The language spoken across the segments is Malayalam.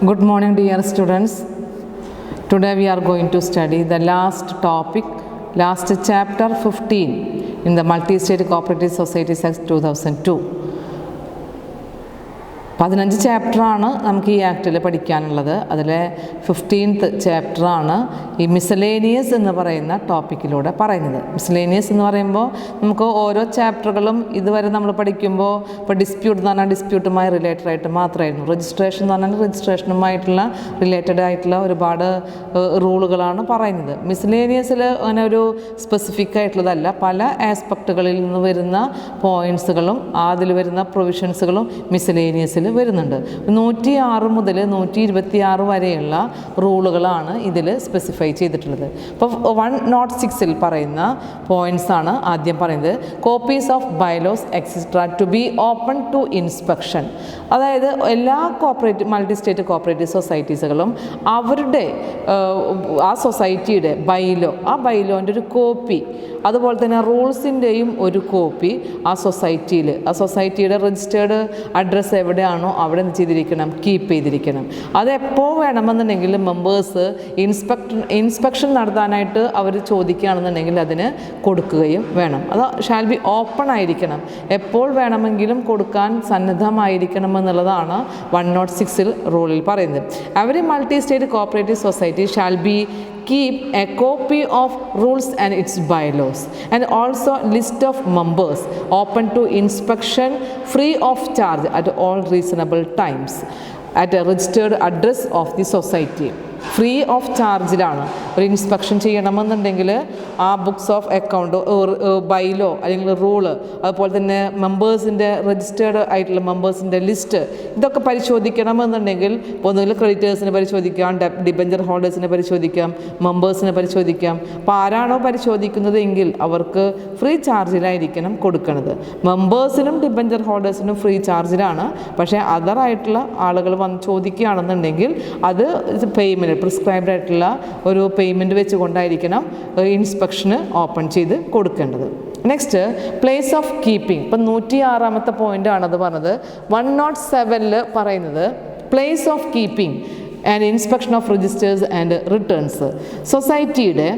Good morning, dear students. Today we are going to study the last topic, last chapter 15 in the Multi-State Cooperative Societies Act 2002. 15 ചാപ്റ്ററാണ് നമുക്ക് ഈ ആക്റ്റിൽ പഠിക്കാനുള്ളത്. അതിലെ 15th ചാപ്റ്ററാണ് ഈ മിസലേനിയസ് എന്ന് പറയുന്ന ടോപ്പിക്കിലൂടെ പറയുന്നത്. മിസലേനിയസ് എന്ന് പറയുമ്പോൾ നമുക്ക് ഓരോ ചാപ്റ്ററുകളും ഇതുവരെ നമ്മൾ പഠിക്കുമ്പോൾ ഇപ്പോൾ ഡിസ്പ്യൂട്ട് എന്ന് പറഞ്ഞാൽ ഡിസ്പ്യൂട്ടുമായി റിലേറ്റഡ് ആയിട്ട് മാത്രമായിരുന്നു. രജിസ്ട്രേഷൻ എന്ന് പറഞ്ഞാൽ രജിസ്ട്രേഷനുമായിട്ടുള്ള റിലേറ്റഡ് ആയിട്ടുള്ള ഒരുപാട് റൂളുകളാണ് പറയുന്നത്. മിസലേനിയസിൽ അങ്ങനെ ഒരു സ്പെസിഫിക് ആയിട്ടുള്ളതല്ല, പല ആസ്പെക്റ്റുകളിൽ നിന്ന് വരുന്ന പോയിൻറ്റ്സുകളും അതിൽ വരുന്ന പ്രൊവിഷൻസുകളും മിസലേനിയസിൽ വരുന്നുണ്ട്. 106 മുതൽ 126 വരെയുള്ള റൂളുകളാണ് ഇതിൽ സ്പെസിഫൈ ചെയ്തിട്ടുള്ളത്. ഇപ്പോൾ 106 പറയുന്ന പോയിന്റ്സ് ആണ് ആദ്യം പറയുന്നത്. Copies of bylaws etcetera to be open to inspection. അതായത് എല്ലാ മൾട്ടി സ്റ്റേറ്റ് കോപ്പറേറ്റീവ് സൊസൈറ്റീസുകളും അവരുടെ ആ സൊസൈറ്റിയുടെ ആ ബൈലോൻ്റെ ഒരു കോപ്പി, അതുപോലെ തന്നെ റൂൾസിൻ്റെയും ഒരു കോപ്പി ആ സൊസൈറ്റിയുടെ രജിസ്റ്റേർഡ് അഡ്രസ്സ് എവിടെയാണോ അവിടെ ചെയ്തിരിക്കണം, കീപ്പ് ചെയ്തിരിക്കണം. അതെപ്പോൾ വേണമെന്നുണ്ടെങ്കിൽ മെമ്പേഴ്സ് ഇൻസ്പെക്ഷൻ നടത്താനായിട്ട് അവർ ചോദിക്കുകയാണെന്നുണ്ടെങ്കിൽ അതിന് കൊടുക്കുകയും വേണം. അത് ഷാൽ ബി ഓപ്പൺ ആയിരിക്കണം, എപ്പോൾ വേണമെങ്കിലും കൊടുക്കാൻ സന്നദ്ധമായിരിക്കണം എന്നുള്ളതാണ് 106 റൂളിൽ പറയുന്നത്. Every multi state cooperative society shall be keep a copy of rules and its bylaws and also list of members open to inspection free of charge at all reasonable times at a registered address of the society. Free of ചാർജിലാണ്. ഒരു ഇൻസ്പെക്ഷൻ ചെയ്യണമെന്നുണ്ടെങ്കിൽ ആ ബുക്സ് ഓഫ് അക്കൗണ്ട്, ബൈലോ അല്ലെങ്കിൽ റൂള്, അതുപോലെ തന്നെ മെമ്പേഴ്സിൻ്റെ രജിസ്റ്റേർഡ് ആയിട്ടുള്ള മെമ്പേഴ്സിൻ്റെ ലിസ്റ്റ്, ഇതൊക്കെ പരിശോധിക്കണമെന്നുണ്ടെങ്കിൽ ഒന്നുകിൽ ക്രെഡിറ്റേഴ്സിനെ പരിശോധിക്കാം, ഡിബഞ്ചർ ഹോൾഡേഴ്സിനെ പരിശോധിക്കാം, മെമ്പേഴ്സിനെ പരിശോധിക്കാം. അപ്പോൾ ആരാണോ പരിശോധിക്കുന്നത് എങ്കിൽ അവർക്ക് ഫ്രീ ചാർജിലായിരിക്കണം കൊടുക്കുന്നത്. മെമ്പേഴ്സിനും ഡിബഞ്ചർ ഹോൾഡേഴ്സിനും ഫ്രീ ചാർജിലാണ്. പക്ഷേ അതറായിട്ടുള്ള ആളുകൾ വന്ന് ചോദിക്കുകയാണെന്നുണ്ടെങ്കിൽ അത് പേയ്മെൻറ്റ്, പ്രിസ്ക്രൈബ്ഡ് ആയിട്ടുള്ള ഒരു പേയ്മെൻറ്റ് വെച്ചുകൊണ്ടായിരിക്കണം ഇൻസ്പെക്ഷന് ഓപ്പൺ ചെയ്ത് കൊടുക്കേണ്ടത്. Next, place of keeping. ഇപ്പം 106ാമത്തെ പോയിൻ്റാണത് പറഞ്ഞത്. 107 പറയുന്നത് place of keeping and inspection of registers and returns. സൊസൈറ്റിയുടെ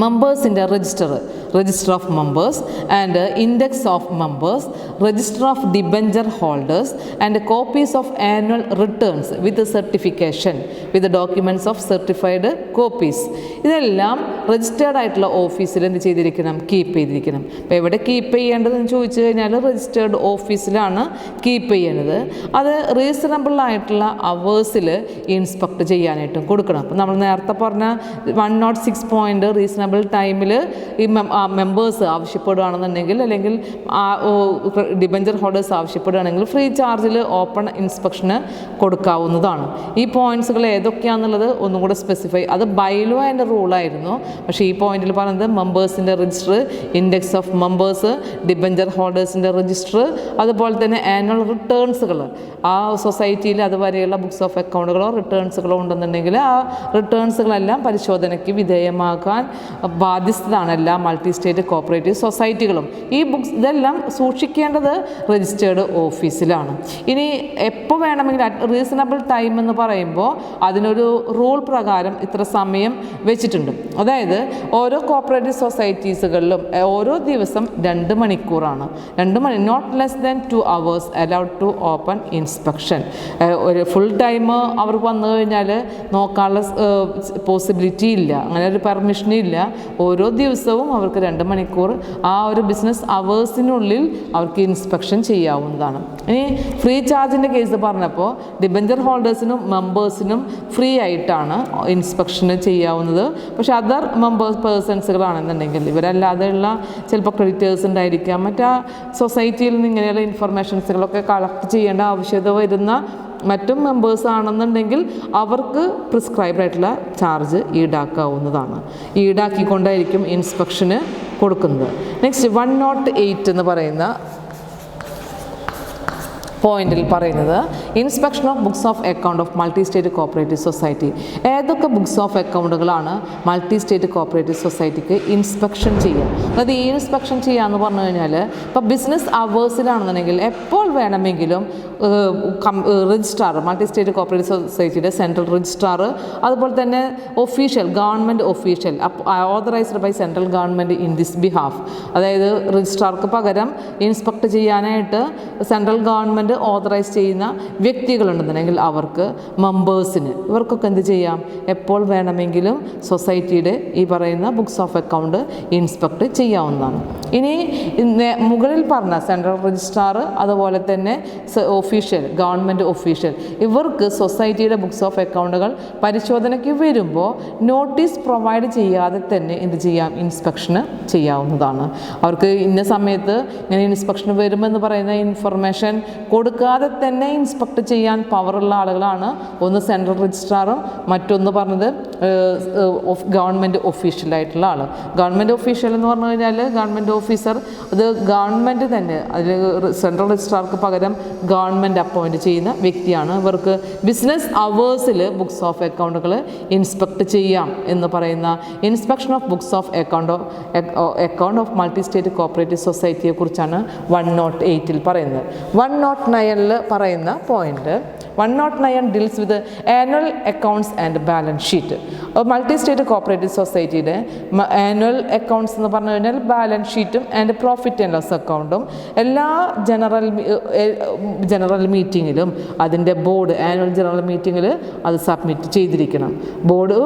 മെമ്പേഴ്സിൻ്റെ register of members and index of members, register of debenture holders and copies of annual returns with certification with documents of certified copies. ഇതെല്ലാം രജിസ്റ്റേർഡ് ആയിട്ടുള്ള ഓഫീസിൽ എന്ത് ചെയ്തിരിക്കണം, കീപ്പ് ചെയ്തിരിക്കണം. അപ്പോൾ എവിടെ കീപ്പ് ചെയ്യേണ്ടതെന്ന് ചോദിച്ചു കഴിഞ്ഞാൽ രജിസ്റ്റേർഡ് ഓഫീസിലാണ് കീപ്പ് ചെയ്യേണ്ടത്. അത് റീസണബിൾ ആയിട്ടുള്ള അവേഴ്സിൽ ഇൻസ്പെക്ട് ചെയ്യാനായിട്ടും കൊടുക്കണം. അപ്പോൾ നമ്മൾ നേരത്തെ പറഞ്ഞ 106 പോയിൻ്റ് റീസണബിൾ ടൈമിൽ ഈ മെമ്പേഴ്സ് ആവശ്യപ്പെടുകയാണെന്നുണ്ടെങ്കിൽ, അല്ലെങ്കിൽ ഡിബഞ്ചർ ഹോൾഡേഴ്സ് ആവശ്യപ്പെടുകയാണെങ്കിൽ ഫ്രീ ചാർജിൽ ഓപ്പൺ ഇൻസ്പെക്ഷന് കൊടുക്കാവുന്നതാണ്. ഈ പോയിൻറ്റ്സുകൾ ഏതൊക്കെയാണെന്നുള്ളത് ഒന്നും കൂടെ സ്പെസിഫൈ, അത് ബൈലോ ആൻഡ് റൂളായിരുന്നു. പക്ഷേ ഈ പോയിന്റിൽ പറയുന്നത് മെമ്പേഴ്സിൻ്റെ register, index of members, debenture ഹോൾഡേഴ്സിൻ്റെ രജിസ്റ്റർ, അതുപോലെ തന്നെ ആനുവൽ റിട്ടേൺസുകൾ. ആ സൊസൈറ്റിയിൽ അതുവരെയുള്ള ബുക്സ് ഓഫ് അക്കൗണ്ടുകളോ റിട്ടേൺസുകളോ ഉണ്ടെന്നുണ്ടെങ്കിൽ ആ റിട്ടേൺസുകളെല്ലാം പരിശോധനയ്ക്ക് വിധേയമാക്കാൻ ബാധ്യസ്ഥതാണ് എല്ലാ മൾട്ടി സ്റ്റേറ്റ് കോപ്പറേറ്റീവ് സൊസൈറ്റികളും. ഈ ബുക്സ് ഇതെല്ലാം സൂക്ഷിക്കേണ്ടത് രജിസ്റ്റേർഡ് ഓഫീസിലാണ്. ഇനി എപ്പോൾ വേണമെങ്കിലും റീസണബിൾ ടൈം എന്ന് പറയുമ്പോൾ അതിനൊരു റൂൾ പ്രകാരം ഇത്ര സമയം വെച്ചിട്ടുണ്ട്. അതായത് ഓരോ കോപ്പറേറ്റീവ് സൊസൈറ്റീസുകളിലും ഓരോ ദിവസം 2 മണിക്കൂറാണ്. 2 മണി, not less than 2 hours allowed to open inspection. ഒരു ഫുൾ ടൈം അവർക്ക് വന്നു കഴിഞ്ഞാൽ നോക്കാനുള്ള പോസിബിലിറ്റി ഇല്ല, അങ്ങനെ ഒരു പെർമിഷനും ഇല്ല. ഓരോ ദിവസവും അവർക്ക് 2 മണിക്കൂർ ആ ഒരു ബിസിനസ് അവേഴ്സിനുള്ളിൽ അവർക്ക് ഇൻസ്പെക്ഷൻ ചെയ്യാവുന്നതാണ്. ഇനി ഫ്രീ ചാർജിൻ്റെ കേസ് പറഞ്ഞപ്പോൾ ഡിബഞ്ചർ ഹോൾഡേഴ്സിനും മെമ്പേഴ്സിനും ഫ്രീ ആയിട്ടാണ് ഇൻസ്പെക്ഷന് ചെയ്യാവുന്നത്. പക്ഷേ അതർ പേഴ്സൺസുകളാണെന്നുണ്ടെങ്കിൽ, ഇവരല്ലാതെയുള്ള ചിലപ്പോൾ ക്രെഡിറ്റേഴ്സ് ഉണ്ടായിരിക്കാം, മറ്റാ സൊസൈറ്റിയിൽ നിന്ന് ഇങ്ങനെയുള്ള ഇൻഫർമേഷൻസുകളൊക്കെ കളക്ട് ചെയ്യേണ്ട ആവശ്യകത വരുന്ന മറ്റും മെമ്പേഴ്സ് ആണെന്നുണ്ടെങ്കിൽ അവർക്ക് പ്രിസ്ക്രൈബ്ഡ് ആയിട്ടുള്ള ചാർജ് ഈടാക്കാവുന്നതാണ്. ഈടാക്കിക്കൊണ്ടായിരിക്കും ഇൻസ്പെക്ഷന് കൊടുക്കുന്നത്. നെക്സ്റ്റ് 108 എന്ന് പറയുന്ന പോയിന്റിൽ പറയുന്നത് inspection of books of account of multi state cooperative society. ഏതൊക്കെ ബുക്സ് ഓഫ് അക്കൗണ്ടുകളാണ് മൾട്ടി സ്റ്റേറ്റ് കോപ്പറേറ്റീവ് സൊസൈറ്റിക്ക് ഇൻസ്പെക്ഷൻ ചെയ്യുക? അതായത് ഈ ഇൻസ്പെക്ഷൻ ചെയ്യുക എന്ന് പറഞ്ഞു കഴിഞ്ഞാൽ ഇപ്പോൾ ബിസിനസ് അവേഴ്സിലാണെന്നുണ്ടെങ്കിൽ എപ്പോൾ വേണമെങ്കിലും രജിസ്ട്രാർ, മൾട്ടി സ്റ്റേറ്റ് കോപ്പറേറ്റീവ് സൊസൈറ്റിയുടെ സെൻട്രൽ രജിസ്ട്രാർ, അതുപോലെ തന്നെ official government official authorised by central government in this behalf, അതായത് രജിസ്ട്രാർക്ക് പകരം ഇൻസ്പെക്ട് ചെയ്യാനായിട്ട് സെൻട്രൽ ഗവൺമെൻറ് ഓതറൈസ് ചെയ്യുന്ന വ്യക്തികളുണ്ടെന്നുണ്ടെങ്കിൽ അവർക്ക് മെമ്പേഴ്സിന് ഇവർക്കൊക്കെ എന്ത് ചെയ്യാം? എപ്പോൾ വേണമെങ്കിലും സൊസൈറ്റിയുടെ ഈ പറയുന്ന ബുക്സ് ഓഫ് അക്കൗണ്ട് ഇൻസ്പെക്ട് ചെയ്യാവുന്നതാണ്. ഇനി മുകളിൽ പറഞ്ഞ സെൻട്രൽ രജിസ്ട്രാർ അതുപോലെ തന്നെ ഒഫീഷ്യൽ ഗവൺമെൻറ് ഒഫീഷ്യൽ ഇവർക്ക് സൊസൈറ്റിയുടെ ബുക്സ് ഓഫ് അക്കൗണ്ടുകൾ പരിശോധനയ്ക്ക് വരുമ്പോൾ നോട്ടീസ് പ്രൊവൈഡ് ചെയ്യാതെ തന്നെ എന്ത് ചെയ്യാം? ഇൻസ്പെക്ഷന് ചെയ്യാവുന്നതാണ്. അവർക്ക് ഇന്ന സമയത്ത് ഇങ്ങനെ ഇൻസ്പെക്ഷന് വരുമെന്ന് പറയുന്ന ഇൻഫർമേഷൻ കൊടുക്കാതെ തന്നെ ഇൻസ്പെക്ട് ചെയ്യാൻ പവറുള്ള ആളുകളാണ് ഒന്ന് സെൻട്രൽ രജിസ്ട്രാറും മറ്റൊന്ന് പറഞ്ഞത് ഗവൺമെൻറ് ഒഫീഷ്യലായിട്ടുള്ള ആൾ. ഗവൺമെൻറ് ഒഫീഷ്യൽ എന്ന് പറഞ്ഞു കഴിഞ്ഞാൽ ഗവൺമെൻറ് ഓഫീസർ, അത് ഗവൺമെൻറ് തന്നെ അതിൽ സെൻട്രൽ രജിസ്ട്രാർക്ക് പകരം ഗവൺമെൻറ് അപ്പോയിൻറ്റ് ചെയ്യുന്ന വ്യക്തിയാണ്. ഇവർക്ക് ബിസിനസ് അവേഴ്സിൽ ബുക്സ് ഓഫ് അക്കൗണ്ടുകൾ ഇൻസ്പെക്ട് ചെയ്യാം എന്ന് പറയുന്ന inspection of books of account of multi state cooperative സൊസൈറ്റിയെ കുറിച്ചാണ് 108 പറയുന്നത്. 109 പറയുന്ന പോയിന്റ് 109 deals with annual accounts and balance sheet. Multi state cooperative സൊസൈറ്റിയുടെ ആനുവൽ അക്കൗണ്ട്സ് എന്ന് പറഞ്ഞു കഴിഞ്ഞാൽ ബാലൻസ് ഷീറ്റും ആൻഡ് പ്രോഫിറ്റ് ആൻഡ് ലോസ് അക്കൗണ്ടും എല്ലാ ജനറൽ മീറ്റിങ്ങിലും അതിൻ്റെ ബോർഡ് ആനുവൽ ജനറൽ മീറ്റിങ്ങിൽ അത് സബ്മിറ്റ് ചെയ്തിരിക്കണം. ബോർഡ്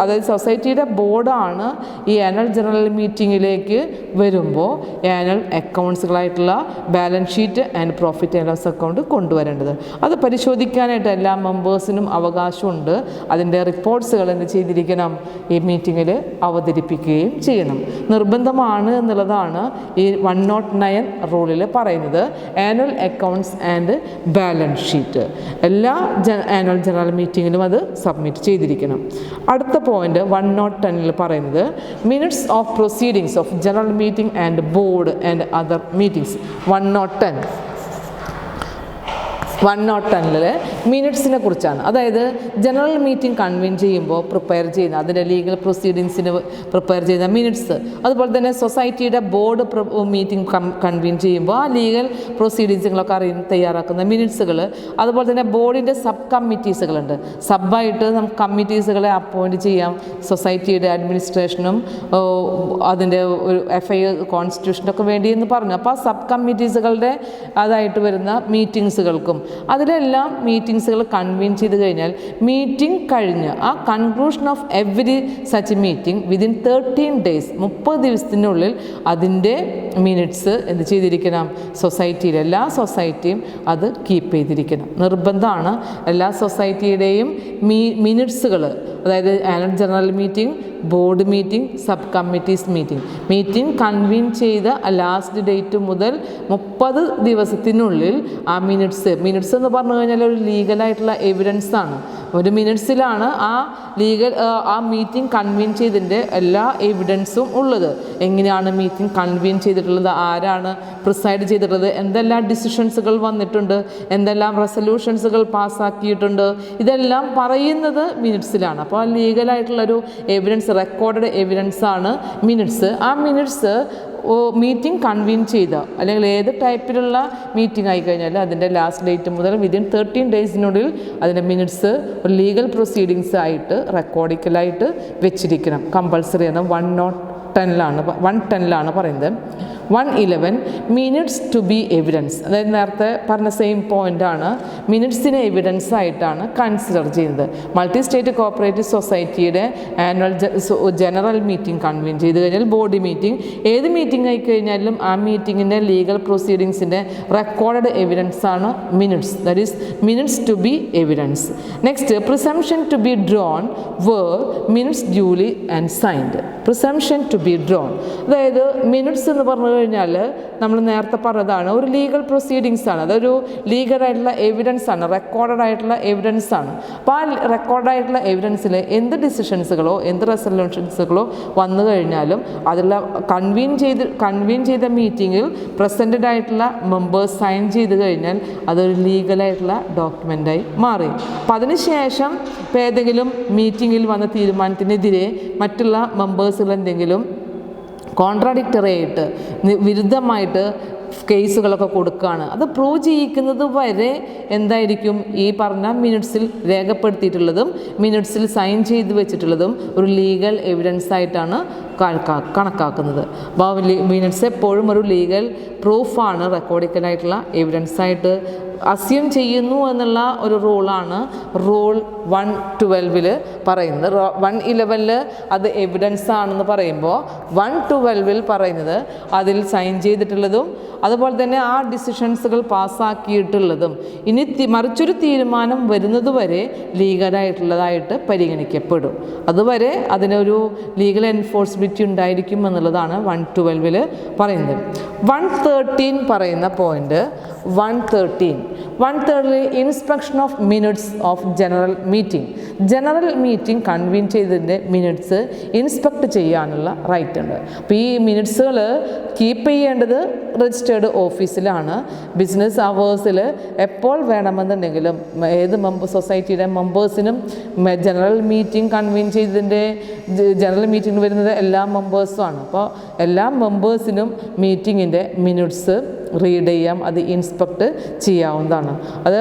അതായത് സൊസൈറ്റിയുടെ ബോർഡാണ് ഈ ആനുവൽ ജനറൽ മീറ്റിങ്ങിലേക്ക് വരുമ്പോൾ ആനുവൽ അക്കൗണ്ട്സുകളായിട്ടുള്ള balance sheet and profit and loss account കൊണ്ടുവരേണ്ടത്. അത് പരിശോധിക്കാനായിട്ട് എല്ലാ മെമ്പേഴ്സിനും അവകാശമുണ്ട്. അതിൻ്റെ റിപ്പോർട്ട്സുകൾ എന്ത് ചെയ്തിരിക്കണം? ഈ മീറ്റിങ്ങിൽ അവതരിപ്പിക്കുകയും ചെയ്യണം. നിർബന്ധമാണ് എന്നുള്ളതാണ് ഈ 109 റൂളിൽ പറയുന്നത്. Annual accounts and balance sheet എല്ലാ ആനുവൽ ജനറൽ മീറ്റിങ്ങിലും അത് സബ്മിറ്റ് ചെയ്തിരിക്കണം. അടുത്ത പോയിന്റ് 110 പറയുന്നത് minutes of proceedings of general meeting and board and other meetings. 110 മിനിറ്റ്സിനെ കുറിച്ചാണ്. അതായത് ജനറൽ മീറ്റിംഗ് കൺവീൻ ചെയ്യുമ്പോൾ പ്രിപ്പയർ ചെയ്യുന്ന അതിൻ്റെ ലീഗൽ പ്രൊസീഡിങ്സിന് പ്രിപ്പയർ ചെയ്യുന്ന മിനിറ്റ്സ്, അതുപോലെ തന്നെ സൊസൈറ്റിയുടെ ബോർഡ് മീറ്റിംഗ് കൺവീൻ ചെയ്യുമ്പോൾ ആ ലീഗൽ പ്രൊസീഡിങ്സുകളൊക്കെ തയ്യാറാക്കുന്ന മിനിറ്റ്സുകൾ, അതുപോലെ തന്നെ ബോർഡിൻ്റെ സബ് കമ്മിറ്റീസുകളുണ്ട്. സബായിട്ട് നമുക്ക് കമ്മിറ്റീസുകളെ അപ്പോയിൻറ്റ് ചെയ്യാം. സൊസൈറ്റിയുടെ അഡ്മിനിസ്ട്രേഷനും അതിൻ്റെ ഒരു FI കോൺസ്റ്റിറ്റ്യൂഷനൊക്കെ വേണ്ടി എന്ന് പറഞ്ഞു. അപ്പോൾ ആ സബ് കമ്മിറ്റീസുകളുടെ അതായിട്ട് വരുന്ന മീറ്റിങ്സുകൾക്കും അതിലെല്ലാം മീറ്റിങ്സുകൾ കൺവീൻ ചെയ്ത് കഴിഞ്ഞാൽ മീറ്റിംഗ് കഴിഞ്ഞ് ആ conclusion of every such meeting within 13 days 30 ദിവസത്തിനുള്ളിൽ അതിൻ്റെ മിനിറ്റ്സ് എന്ത് ചെയ്തിരിക്കണം? സൊസൈറ്റിയിൽ എല്ലാ സൊസൈറ്റിയും അത് കീപ്പ് ചെയ്തിരിക്കണം. നിർബന്ധമാണ് എല്ലാ സൊസൈറ്റിയുടെയും മിനിറ്റ്സുകൾ, അതായത് annual general meeting, board meeting, sub committees meeting convene ചെയ്ത ലാസ്റ്റ് ഡേറ്റ് മുതൽ 30 ദിവസത്തിനുള്ളിൽ ആ മിനിറ്റ്സ് എന്ന് പറഞ്ഞു കഴിഞ്ഞാൽ ഒരു ലീഗലായിട്ടുള്ള എവിഡൻസ് ആണ്. ഒരു മിനിറ്റ്സിലാണ് ആ മീറ്റിംഗ് കൺവീൻ ചെയ്തതിൻ്റെ എല്ലാ എവിഡൻസും ഉള്ളത്. എങ്ങനെയാണ് മീറ്റിംഗ് കൺവീൻ ചെയ്തിട്ടുള്ളത്, ആരാണ് പ്രിസൈഡ് ചെയ്തിട്ടുള്ളത്, എന്തെല്ലാം ഡിസിഷൻസുകൾ വന്നിട്ടുണ്ട്, എന്തെല്ലാം റെസൊല്യൂഷൻസുകൾ പാസ്സാക്കിയിട്ടുണ്ട്, ഇതെല്ലാം പറയുന്നത് മിനിറ്റ്സിലാണ്. അപ്പോൾ ആ ലീഗലായിട്ടുള്ളൊരു എവിഡൻസ്, റെക്കോർഡഡ് എവിഡൻസ് ആണ് മിനിറ്റ്സ്. ആ മിനിറ്റ്സ് മീറ്റിംഗ് കൺവീൻ ചെയ്ത അല്ലെങ്കിൽ ഏത് ടൈപ്പിലുള്ള മീറ്റിംഗ് ആയിക്കഴിഞ്ഞാൽ അതിൻ്റെ ലാസ്റ്റ് ഡേറ്റ് മുതൽ വിതിൻ 13 daysനുള്ളിൽ അതിൻ്റെ മിനിറ്റ്സ് ഒരു ലീഗൽ പ്രൊസീഡിങ്സ് ആയിട്ട് റെക്കോർഡിക്കലായിട്ട് വെച്ചിരിക്കണം. കമ്പൾസറി ആണ്. 110 പറയുന്നത്. 111 മിനിറ്റ്സ് ടു ബി എവിഡൻസ്. അതായത് നേരത്തെ പറഞ്ഞ സെയിം പോയിൻ്റാണ്. മിനിറ്റ്സിനെ എവിഡൻസ് ആയിട്ടാണ് കൺസിഡർ ചെയ്യുന്നത്. മൾട്ടി സ്റ്റേറ്റ് കോപ്പറേറ്റീവ് സൊസൈറ്റിയുടെ ആനുവൽ ജനറൽ മീറ്റിംഗ് കൺവീൻ ചെയ്ത് കഴിഞ്ഞാൽ ബോഡി മീറ്റിംഗ്, ഏത് മീറ്റിംഗ് ആയി കഴിഞ്ഞാലും ആ മീറ്റിങ്ങിൻ്റെ ലീഗൽ പ്രൊസീഡിങ്സിൻ്റെ റെക്കോർഡഡ് എവിഡൻസ് ആണ് minutes. That is minutes to be evidence. Next, presumption to be drawn where minutes duly and signed. Presumption to be drawn, അതായത് മിനിറ്റ്സ് എന്ന് പറഞ്ഞു കഴിഞ്ഞാൽ നമ്മൾ നേരത്തെ പറഞ്ഞതാണ് ഒരു ലീഗൽ പ്രൊസീഡിങ്സ് ആണ്, അതൊരു ലീഗലായിട്ടുള്ള എവിഡൻസ് ആണ്, റെക്കോർഡഡ് ആയിട്ടുള്ള എവിഡൻസ് ആണ്. അപ്പോൾ ആ റെക്കോർഡ് ആയിട്ടുള്ള എവിഡൻസിൽ എന്ത് ഡിസിഷൻസുകളോ എന്ത് റെസൊല്യൂഷൻസുകളോ വന്നു കഴിഞ്ഞാലും അതിലുള്ള കൺവീൻ ചെയ്ത മീറ്റിങ്ങിൽ പ്രസൻറ്റഡ് ആയിട്ടുള്ള മെമ്പേഴ്സ് സൈൻ ചെയ്ത് കഴിഞ്ഞാൽ അതൊരു ലീഗലായിട്ടുള്ള ഡോക്യുമെൻ്റായി മാറി. അപ്പോൾ അതിനുശേഷം ഇപ്പോൾ ഏതെങ്കിലും മീറ്റിങ്ങിൽ വന്ന തീരുമാനത്തിനെതിരെ മറ്റുള്ള മെമ്പേഴ്സുകൾ എന്തെങ്കിലും കോൺട്രാഡിക്ടറി ആയിട്ട് വിരുദ്ധമായിട്ട് കേസുകളൊക്കെ കൊടുക്കുകയാണ്, അത് പ്രൂവ് ചെയ്യിക്കുന്നത് വരെ എന്തായിരിക്കും ഈ പറഞ്ഞ മിനിറ്റ്സിൽ രേഖപ്പെടുത്തിയിട്ടുള്ളതും മിനിറ്റ്സിൽ സൈൻ ചെയ്ത് വെച്ചിട്ടുള്ളതും ഒരു ലീഗൽ എവിഡൻസ് ആയിട്ടാണ് കണക്കാക്കുന്നത്. അപ്പോൾ മിനിറ്റ്സ് എപ്പോഴും ഒരു ലീഗൽ പ്രൂഫാണ്, റെക്കോർഡിക്കലായിട്ടുള്ള എവിഡൻസ് ആയിട്ട് അസ്യൂം ചെയ്യുന്നു എന്നുള്ള ഒരു റൂളാണ് റൂൾ 112 പറയുന്നത്. 111 അത് എവിഡൻസ് ആണെന്ന് പറയുമ്പോൾ 112 പറയുന്നത് അതിൽ സൈൻ ചെയ്തിട്ടുള്ളതും അതുപോലെ തന്നെ ആ ഡിസിഷൻസുകൾ പാസ്സാക്കിയിട്ടുള്ളതും ഇനി മറിച്ചൊരു തീരുമാനം വരുന്നതുവരെ ലീഗലായിട്ടുള്ളതായിട്ട് പരിഗണിക്കപ്പെടും. അതുവരെ അതിനൊരു ലീഗൽ എൻഫോഴ്സിബിലിറ്റി ഉണ്ടായിരിക്കും എന്നുള്ളതാണ് 112 പറയുന്നത്. 113 പറയുന്ന point 113 inspection of minutes of general meeting convene ചെയ്തതിൻ്റെ മിനിറ്റ്സ് ഇൻസ്പെക്ട് ചെയ്യാനുള്ള റൈറ്റ് ഉണ്ട്. അപ്പോൾ ഈ മിനിറ്റ്സുകൾ കീപ്പ് ചെയ്യേണ്ടത് രജിസ്റ്റേർഡ് ഓഫീസിലാണ്. ബിസിനസ് അവേഴ്സിൽ എപ്പോൾ വേണമെന്നുണ്ടെങ്കിലും ഏത് സൊസൈറ്റിയുടെ മെമ്പേഴ്സിനും ജനറൽ മീറ്റിംഗ് കൺവീൻ ചെയ്തതിൻ്റെ ജനറൽ മീറ്റിംഗ് വരുന്നത് എല്ലാ മെമ്പേഴ്സുമാണ്. അപ്പോൾ എല്ലാ മെമ്പേഴ്സിനും മീറ്റിങ്ങിൻ്റെ മിനിറ്റ്സ് റീഡ് ചെയ്യാം, അത് ഇൻസ്പെക്ട് ചെയ്യാവുന്നതാണ്. അത്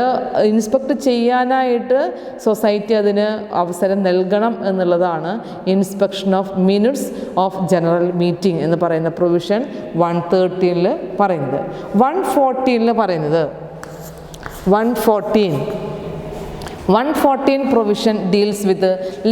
ഇൻസ്പെക്ട് ചെയ്യാനായിട്ട് സൊസൈറ്റി അതിന് അവസരം നൽകണം എന്നുള്ളതാണ് inspection of minutes of general meeting എന്ന് പറയുന്ന പ്രൊവിഷൻ 113 പറയുന്നത്. 114 പറയുന്നത് 114 provision deals with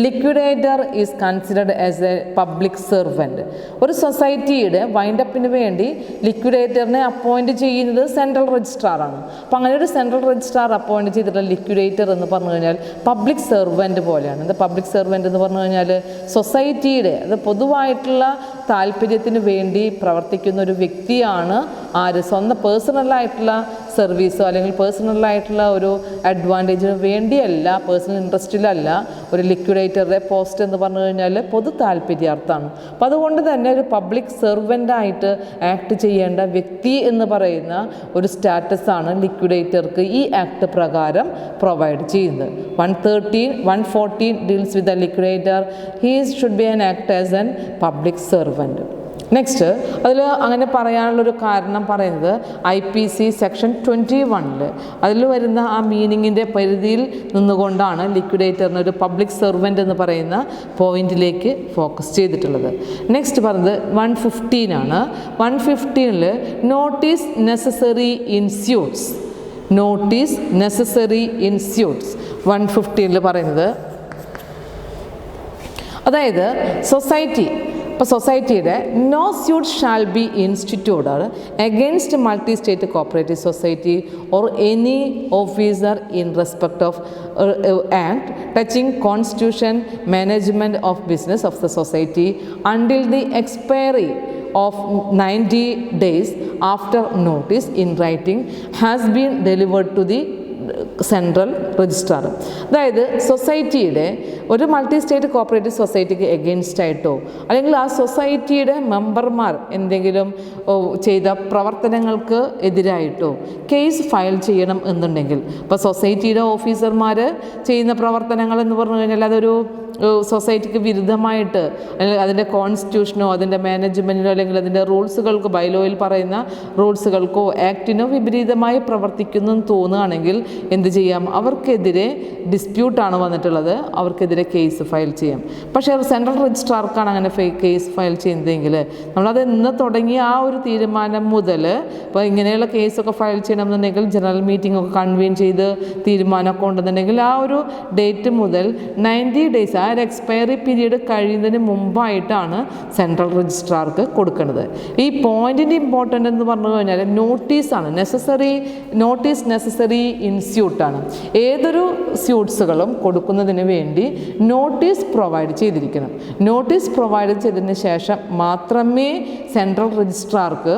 liquidator is considered as a public servant. ഒരു സൊസൈറ്റിയുടെ വൈൻഡപ്പിന് വേണ്ടി ലിക്വിഡേറ്ററിനെ അപ്പോയിൻറ്റ് ചെയ്യുന്നത് സെൻട്രൽ രജിസ്ട്രാറാണ്. അപ്പോൾ അങ്ങനെ ഒരു സെൻട്രൽ രജിസ്ട്രാർ അപ്പോയിൻറ്റ് ചെയ്തിട്ടുള്ള ലിക്വിഡേറ്റർ എന്ന് പറഞ്ഞു കഴിഞ്ഞാൽ പബ്ലിക് സെർവൻറ്റ് പോലെയാണ്. എന്താ പബ്ലിക് സെർവൻറ്റ് എന്ന് പറഞ്ഞു കഴിഞ്ഞാൽ സൊസൈറ്റിയുടെ അത് പൊതുവായിട്ടുള്ള താല്പര്യത്തിന് വേണ്ടി പ്രവർത്തിക്കുന്ന ഒരു വ്യക്തിയാണ്. ആര്? സ്വന്തം പേഴ്സണലായിട്ടുള്ള സർവീസോ അല്ലെങ്കിൽ പേഴ്സണലായിട്ടുള്ള ഒരു അഡ്വാൻറ്റേജിന് വേണ്ടിയല്ല, പേഴ്സണൽ ഇൻട്രസ്റ്റിലല്ല ഒരു ലിക്വിഡേറ്ററുടെ പോസ്റ്റ് എന്ന് പറഞ്ഞു കഴിഞ്ഞാൽ പൊതു താല്പര്യാർത്ഥമാണ്. അപ്പോൾ അതുകൊണ്ട് തന്നെ ഒരു പബ്ലിക് സെർവൻ്റായിട്ട് ആക്ട് ചെയ്യേണ്ട വ്യക്തി എന്ന് പറയുന്ന ഒരു സ്റ്റാറ്റസാണ് ലിക്വിഡേറ്റർക്ക് ഈ ആക്ട് പ്രകാരം പ്രൊവൈഡ് ചെയ്യുന്നത്. 114 deals with the liquidator. He should be an act as an public servant. Next അതിൽ അങ്ങനെ പറയാനുള്ളൊരു കാരണം പറയുന്നത് IPC സെക്ഷൻ 21 അതിൽ വരുന്ന ആ മീനിങ്ങിൻ്റെ പരിധിയിൽ നിന്നുകൊണ്ടാണ് ലിക്വിഡേറ്ററിന് ഒരു പബ്ലിക് സെർവൻ്റ് എന്ന് പറയുന്ന പോയിന്റിലേക്ക് ഫോക്കസ് ചെയ്തിട്ടുള്ളത്. നെക്സ്റ്റ് പറയുന്നത് 115 ആണ്. 115 നോട്ടീസ് നെസസറി ഇൻ സ്യൂട്ട്സ്. 115 പറയുന്നത് അതായത് സൊസൈറ്റിയുടെ no suit shall be instituted against multi state cooperative society or any officer in respect of act touching constitution management of business of the society until the expiry of 90 days after notice in writing has been delivered to the central registrar. അതായത് സൊസൈറ്റിയുടെ ഒരു മൾട്ടി സ്റ്റേറ്റ് കോപ്പറേറ്റീവ് സൊസൈറ്റിക്ക് എഗെയിൻസ്റ്റ് ആയിട്ടോ അല്ലെങ്കിൽ ആ സൊസൈറ്റിയുടെ മെമ്പർമാർ എന്തെങ്കിലും ചെയ്ത പ്രവർത്തനങ്ങൾക്ക് എതിരായിട്ടോ കേസ് ഫയൽ ചെയ്യണം എന്നുണ്ടെങ്കിൽ, ഇപ്പോൾ സൊസൈറ്റിയുടെ ഓഫീസർമാർ ചെയ്യുന്ന പ്രവർത്തനങ്ങൾ എന്ന് പറഞ്ഞു കഴിഞ്ഞാൽ അതൊരു സൊസൈറ്റിക്ക് വിരുദ്ധമായിട്ട് അല്ലെങ്കിൽ അതിൻ്റെ കോൺസ്റ്റിറ്റ്യൂഷനോ അതിൻ്റെ മാനേജ്മെൻറ്റിനോ അല്ലെങ്കിൽ അതിൻ്റെ റൂൾസുകൾക്ക് ബൈലോയിൽ പറയുന്ന റൂൾസുകൾക്കോ ആക്ടിനോ വിപരീതമായി പ്രവർത്തിക്കുന്നു എന്ന് തോന്നുകയാണെങ്കിൽ എന്ത് ചെയ്യാം? അവർക്കെതിരെ ഡിസ്പ്യൂട്ടാണ് വന്നിട്ടുള്ളത്, അവർക്കെതിരെ കേസ് ഫയൽ ചെയ്യാം. പക്ഷേ സെൻട്രൽ രജിസ്ട്രാർക്കാണ് അങ്ങനെ കേസ് ഫയൽ ചെയ്യുന്നതെങ്കിൽ നമ്മളത് ഇന്ന് തുടങ്ങിയ ആ ഒരു തീരുമാനം മുതൽ ഇപ്പോൾ ഇങ്ങനെയുള്ള കേസൊക്കെ ഫയൽ ചെയ്യണമെന്നുണ്ടെങ്കിൽ ജനറൽ മീറ്റിംഗ് ഒക്കെ കൺവീൻ ചെയ്ത് തീരുമാനമൊക്കെ ഉണ്ടെന്നുണ്ടെങ്കിൽ ആ ഒരു ഡേറ്റ് മുതൽ 90 days ആ ആ ഒരു എക്സ്പയറി പീരീഡ് കഴിയുന്നതിന് മുമ്പായിട്ടാണ് സെൻട്രൽ രജിസ്ട്രാർക്ക് കൊടുക്കുന്നത്. ഈ പോയിന്റിൻ്റെ ഇമ്പോർട്ടൻ്റ് എന്ന് പറഞ്ഞു കഴിഞ്ഞാൽ നോട്ടീസാണ്, നോട്ടീസ് നെസസറി ഇൻ സ്യൂട്ടാണ്. ഏതൊരു സ്യൂട്ട്സുകളും കൊടുക്കുന്നതിന് വേണ്ടി നോട്ടീസ് പ്രൊവൈഡ് ചെയ്തിരിക്കണം. നോട്ടീസ് പ്രൊവൈഡ് ചെയ്തതിന് ശേഷം മാത്രമേ സെൻട്രൽ രജിസ്ട്രാർക്ക്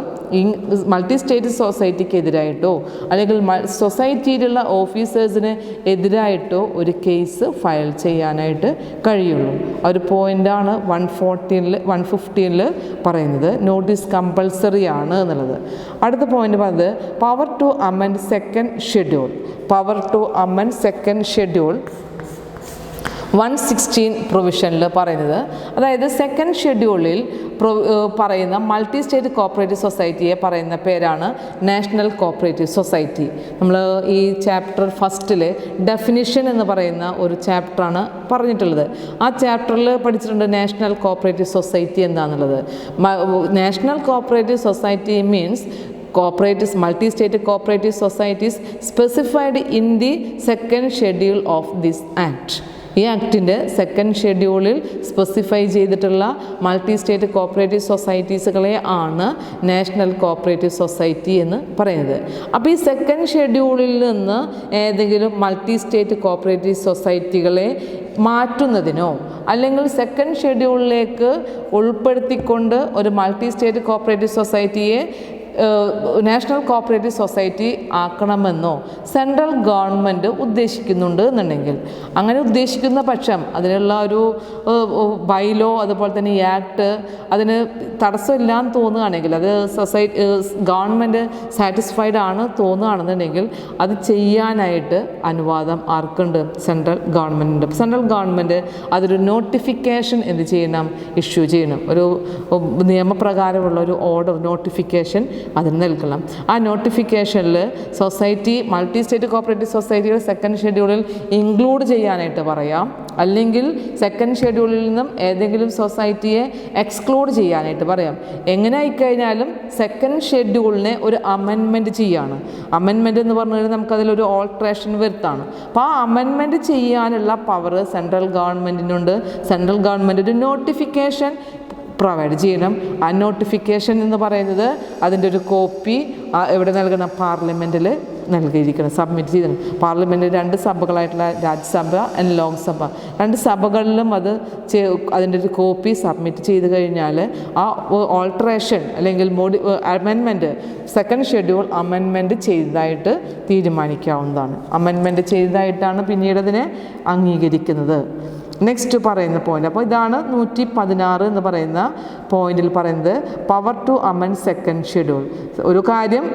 മൾട്ടി സ്റ്റേറ്റ് സൊസൈറ്റിക്ക് എതിരായിട്ടോ അല്ലെങ്കിൽ സൊസൈറ്റിയിലുള്ള ഓഫീസേഴ്സിന് എതിരായിട്ടോ ഒരു കേസ് ഫയൽ ചെയ്യാനായിട്ട് കഴിയുള്ളൂ. ഒരു പോയിൻ്റാണ് 115 പറയുന്നത്. നോട്ടീസ് കമ്പൾസറി ആണ് എന്നുള്ളത്. അടുത്ത പോയിന്റ് പറഞ്ഞത് power to amend second schedule. Power to amend second schedule 116 പ്രൊവിഷനിൽ പറയുന്നത്, അതായത് സെക്കൻഡ് ഷെഡ്യൂളിൽ പറയുന്ന മൾട്ടി സ്റ്റേറ്റ് കോപ്പറേറ്റീവ് സൊസൈറ്റിയെ പറയുന്ന പേരാണ് നാഷണൽ കോപ്പറേറ്റീവ് സൊസൈറ്റി. നമ്മൾ ഈ ചാപ്റ്റർ ഫസ്റ്റിൽ ഡെഫിനിഷൻ എന്ന് പറയുന്ന ഒരു ചാപ്റ്ററാണ് പറഞ്ഞിട്ടുള്ളത്. ആ ചാപ്റ്ററിൽ പഠിച്ചിട്ടുണ്ട് നാഷണൽ കോപ്പറേറ്റീവ് സൊസൈറ്റി എന്താണെന്നുള്ളത്. National cooperative society means cooperatives, multi-state cooperative societies specified in the second schedule of this act. ഈ ആക്ടിൻ്റെ സെക്കൻഡ് ഷെഡ്യൂളിൽ സ്പെസിഫൈ ചെയ്തിട്ടുള്ള മൾട്ടി സ്റ്റേറ്റ് കോപ്പറേറ്റീവ് സൊസൈറ്റീസുകളെ ആണ് നാഷണൽ കോപ്പറേറ്റീവ് സൊസൈറ്റി എന്ന് പറയുന്നത്. അപ്പോൾ ഈ സെക്കൻഡ് ഷെഡ്യൂളിൽ നിന്ന് ഏതെങ്കിലും മൾട്ടി സ്റ്റേറ്റ് കോപ്പറേറ്റീവ് സൊസൈറ്റികളെ മാറ്റുന്നതിനോ അല്ലെങ്കിൽ സെക്കൻഡ് ഷെഡ്യൂളിലേക്ക് ഉൾപ്പെടുത്തിക്കൊണ്ട് ഒരു മൾട്ടി സ്റ്റേറ്റ് കോപ്പറേറ്റീവ് സൊസൈറ്റിയെ നാഷണൽ കോപ്പറേറ്റീവ് സൊസൈറ്റി ആക്കണമെന്നോ സെൻട്രൽ ഗവൺമെൻറ് ഉദ്ദേശിക്കുന്നുണ്ട് എന്നുണ്ടെങ്കിൽ, അങ്ങനെ ഉദ്ദേശിക്കുന്ന പക്ഷം അതിനുള്ള ഒരു ബൈലോ അതുപോലെ തന്നെ ഈ ആക്ട് അതിന് തടസ്സമില്ലാന്ന് തോന്നുകയാണെങ്കിൽ, അത് ഗവൺമെൻറ് സാറ്റിസ്ഫൈഡ് ആണ് തോന്നുകയാണെന്നുണ്ടെങ്കിൽ അത് ചെയ്യാനായിട്ട് അനുവാദം ആർക്കുണ്ട്? Central government. സെൻട്രൽ ഗവൺമെൻറ് അതൊരു നോട്ടിഫിക്കേഷൻ എന്ത് ചെയ്യണം? ഇഷ്യൂ ചെയ്യണം. ഒരു നിയമപ്രകാരമുള്ള ഒരു ഓർഡർ നോട്ടിഫിക്കേഷൻ അതിന് നൽകണം. ആ നോട്ടിഫിക്കേഷനിൽ സൊസൈറ്റി മൾട്ടി സ്റ്റേറ്റ് കോപ്പറേറ്റീവ് സൊസൈറ്റികൾ സെക്കൻഡ് ഷെഡ്യൂളിൽ ഇൻക്ലൂഡ് ചെയ്യാനായിട്ട് പറയാം, അല്ലെങ്കിൽ സെക്കൻഡ് ഷെഡ്യൂളിൽ നിന്നും ഏതെങ്കിലും സൊസൈറ്റിയെ എക്സ്ക്ലൂഡ് ചെയ്യാനായിട്ട് പറയാം. എങ്ങനെ ആയിക്കഴിഞ്ഞാലും സെക്കൻഡ് ഷെഡ്യൂളിനെ ഒരു അമെൻമെൻറ്റ് ചെയ്യാണ്. അമെൻമെൻറ്റ് എന്ന് പറഞ്ഞു കഴിഞ്ഞാൽ നമുക്കതിലൊരു ഓൾട്രേഷൻ വരുത്താണ്. അപ്പോൾ ആ അമെൻമെൻറ്റ് ചെയ്യാനുള്ള പവർ സെൻട്രൽ ഗവൺമെൻറ്റിനുണ്ട്. സെൻട്രൽ ഗവൺമെൻറ് ഒരു നോട്ടിഫിക്കേഷൻ പ്രൊവൈഡ് ചെയ്യണം. ആ നോട്ടിഫിക്കേഷൻ എന്ന് പറയുന്നത് അതിൻ്റെ ഒരു കോപ്പി എവിടെ നൽകണം? പാർലമെൻറ്റിൽ നൽകിയിരിക്കണം, സബ്മിറ്റ് ചെയ്യണം. പാർലമെൻറ്റ് 2 സഭകളായിട്ടുള്ള രാജ്യസഭ ആൻഡ് ലോക്സഭ, 2 സഭകളിലും അതിൻ്റെ ഒരു കോപ്പി സബ്മിറ്റ് ചെയ്ത് കഴിഞ്ഞാൽ ആ ഓൾട്രേഷൻ അല്ലെങ്കിൽ അമെൻമെൻറ്റ് സെക്കൻഡ് ഷെഡ്യൂൾ അമെൻമെൻറ്റ് ചെയ്തതായിട്ട് തീരുമാനിക്കാവുന്നതാണ്. അമെൻമെൻറ്റ് ചെയ്തതായിട്ടാണ് പിന്നീട് അതിനെ അംഗീകരിക്കുന്നത്. നെക്സ്റ്റ് പറയുന്ന പോയിന്റ്. അപ്പോൾ ഇതാണ് 116 എന്ന് പറയുന്ന പോയിന്റിൽ പറയുന്നത് power to amend second schedule. ഒരു കാര്യം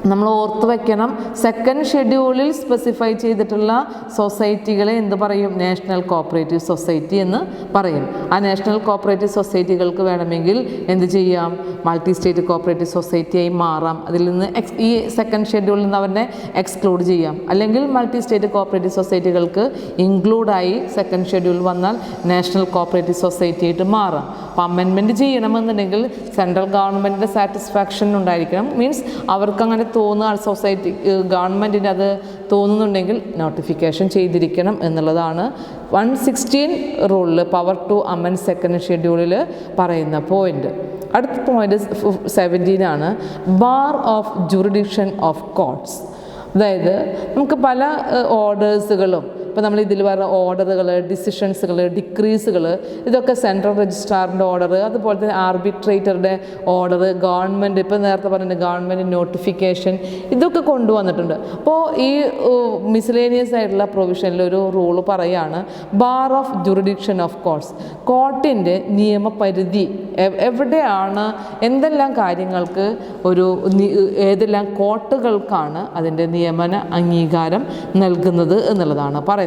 നമ്മൾ ഓർത്ത് വയ്ക്കണം, സെക്കൻഡ് ഷെഡ്യൂളിൽ സ്പെസിഫൈ ചെയ്തിട്ടുള്ള സൊസൈറ്റികളെ എന്ത് പറയും? നാഷണൽ കോപ്പറേറ്റീവ് സൊസൈറ്റി എന്ന് പറയും. ആ നാഷണൽ കോപ്പറേറ്റീവ് സൊസൈറ്റികൾക്ക് വേണമെങ്കിൽ എന്ത് ചെയ്യാം? മൾട്ടി സ്റ്റേറ്റ് കോപ്പറേറ്റീവ് സൊസൈറ്റിയായി മാറാം. അതിൽ നിന്ന് ഈ സെക്കൻഡ് ഷെഡ്യൂളിൽ നിന്ന് അവരെ എക്സ്ക്ലൂഡ് ചെയ്യാം. അല്ലെങ്കിൽ മൾട്ടി സ്റ്റേറ്റ് കോപ്പറേറ്റീവ് സൊസൈറ്റികൾക്ക് ഇൻക്ലൂഡായി സെക്കൻഡ് ഷെഡ്യൂൾ വന്നാൽ നാഷണൽ കോപ്പറേറ്റീവ് സൊസൈറ്റി ആയിട്ട് മാറാം. അപ്പോൾ അമെൻമെൻറ്റ് ചെയ്യണമെന്നുണ്ടെങ്കിൽ സെൻട്രൽ ഗവൺമെൻറ്റിൻ്റെ സാറ്റിസ്ഫാക്ഷൻ ഉണ്ടായിരിക്കണം. മീൻസ് അവർക്ക് അങ്ങനെ തോന്നുക, സൊസൈറ്റി ഗവൺമെൻറ്റിന് അത് തോന്നുന്നുണ്ടെങ്കിൽ നോട്ടിഫിക്കേഷൻ ചെയ്തിരിക്കണം എന്നുള്ളതാണ് 116 റൂളിൽ പവർ ടു അമെൻഡ് സെക്കൻഡ് ഷെഡ്യൂളിൽ പറയുന്ന പോയിന്റ്. അടുത്ത പോയിന്റ് 17 ആണ് ബാർ ഓഫ് ജുറിഡിക്ഷൻ ഓഫ് കോർട്ട്സ്. അതായത് നമുക്ക് പല ഓർഡേഴ്സുകളും ഇപ്പോൾ നമ്മൾ ഇതിൽ പറയുന്ന ഓർഡറുകൾ, ഡിസിഷൻസുകൾ, ഡിക്രീസുകൾ, ഇതൊക്കെ സെൻട്രൽ രജിസ്ട്രാറിൻ്റെ ഓർഡർ, അതുപോലെ തന്നെ ആർബിട്രേറ്ററുടെ ഓർഡർ, ഗവൺമെൻറ് ഇപ്പോൾ നേരത്തെ പറഞ്ഞ ഗവൺമെൻറ് നോട്ടിഫിക്കേഷൻ, ഇതൊക്കെ കൊണ്ടുവന്നിട്ടുണ്ട്. അപ്പോൾ ഈ മിസ്ലേനിയസ് ആയിട്ടുള്ള പ്രൊവിഷനിൽ ഒരു റൂള് പറയുകയാണ് bar of jurisdiction of courts. കോർട്ടിൻ്റെ നിയമപരിധി എവിടെയാണ്, എന്തെല്ലാം കാര്യങ്ങൾക്ക് ഏതെല്ലാം കോർട്ടുകൾക്കാണ് അതിൻ്റെ നിയമന അംഗീകാരം നൽകുന്നത് എന്നുള്ളതാണ് പറയുന്നത്.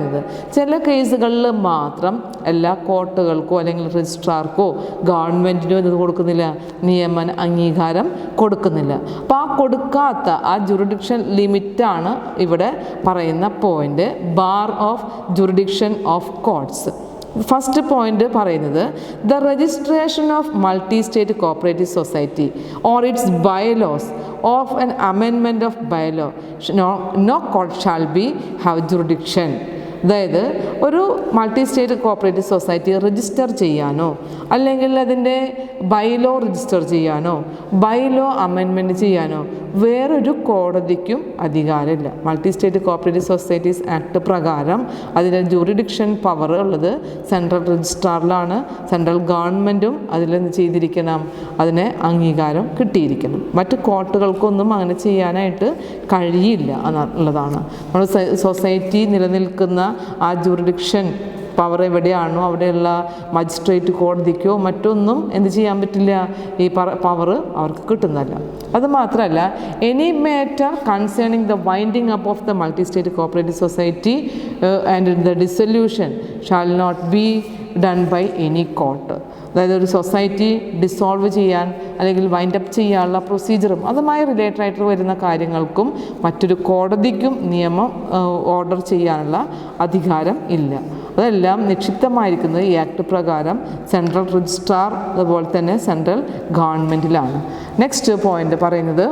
ചില കേസുകളിൽ മാത്രം എല്ലാ കോർട്ടുകൾക്കോ അല്ലെങ്കിൽ രജിസ്ട്രാർക്കോ ഗവൺമെൻറ്റിനോ ഇത് കൊടുക്കുന്നില്ല, നിയമന അംഗീകാരം കൊടുക്കുന്നില്ല. അപ്പോൾ ആ കൊടുക്കാത്ത ആ ജുറിഡിക്ഷൻ ലിമിറ്റാണ് ഇവിടെ പറയുന്ന point, bar of jurisdiction of courts. First point പറയുന്നത് the registration of multi state cooperative society or its bylaws of an amendment of bylaw no court shall be have jurisdiction. അതായത് ഒരു multi state cooperative society register ചെയ്യാനോ അല്ലെങ്കിൽ അതിൻ്റെ ബൈലോ രജിസ്റ്റർ ചെയ്യാനോ ബൈലോ അമെൻമെൻറ്റ് ചെയ്യാനോ വേറൊരു കോടതിക്കും അധികാരമില്ല. Multi state cooperative societies act പ്രകാരം അതിൻ്റെ ജൂറിഡിക്ഷൻ പവർ ഉള്ളത് സെൻട്രൽ രജിസ്ട്രാറിലാണ്. സെൻട്രൽ ഗവൺമെൻറ്റും അതിലെന്ത് ചെയ്തിരിക്കണം, അതിന് അംഗീകാരം കിട്ടിയിരിക്കണം. മറ്റ് കോർട്ടുകൾക്കൊന്നും അങ്ങനെ ചെയ്യാനായിട്ട് കഴിയില്ല എന്നുള്ളതാണ്. നമ്മൾ സൊസൈറ്റി നിലനിൽക്കുന്ന ആ ജൂറിഡിക്ഷൻ പവർ എവിടെയാണോ അവിടെയുള്ള മജിസ്ട്രേറ്റ് കോടതിക്കോ മറ്റൊന്നും എന്ത് ചെയ്യാൻ പറ്റില്ല, ഈ പവർ അവർക്ക് കിട്ടുന്നില്ല. അതുമാത്രമല്ല, any matter concerning the winding up of the multi state cooperative society and the dissolution shall not be done by any court. അതായത് ഒരു സൊസൈറ്റി ഡിസോൾവ് ചെയ്യാൻ അല്ലെങ്കിൽ വൈൻഡപ്പ് ചെയ്യാനുള്ള പ്രൊസീജിയറും അതുമായി റിലേറ്റഡ് ആയിട്ട് വരുന്ന കാര്യങ്ങൾക്കും മറ്റൊരു കോടതിക്കും നിയമം ഓർഡർ ചെയ്യാനുള്ള അധികാരം ഇല്ല. അതെല്ലാം നിക്ഷിപ്തമായിരിക്കുന്നത് ഈ ആക്ട് പ്രകാരം സെൻട്രൽ രജിസ്ട്രാർ അതുപോലെ തന്നെ സെൻട്രൽ ഗവൺമെൻറ്റിലാണ്. നെക്സ്റ്റ് പോയിന്റ് പറയുന്നത്,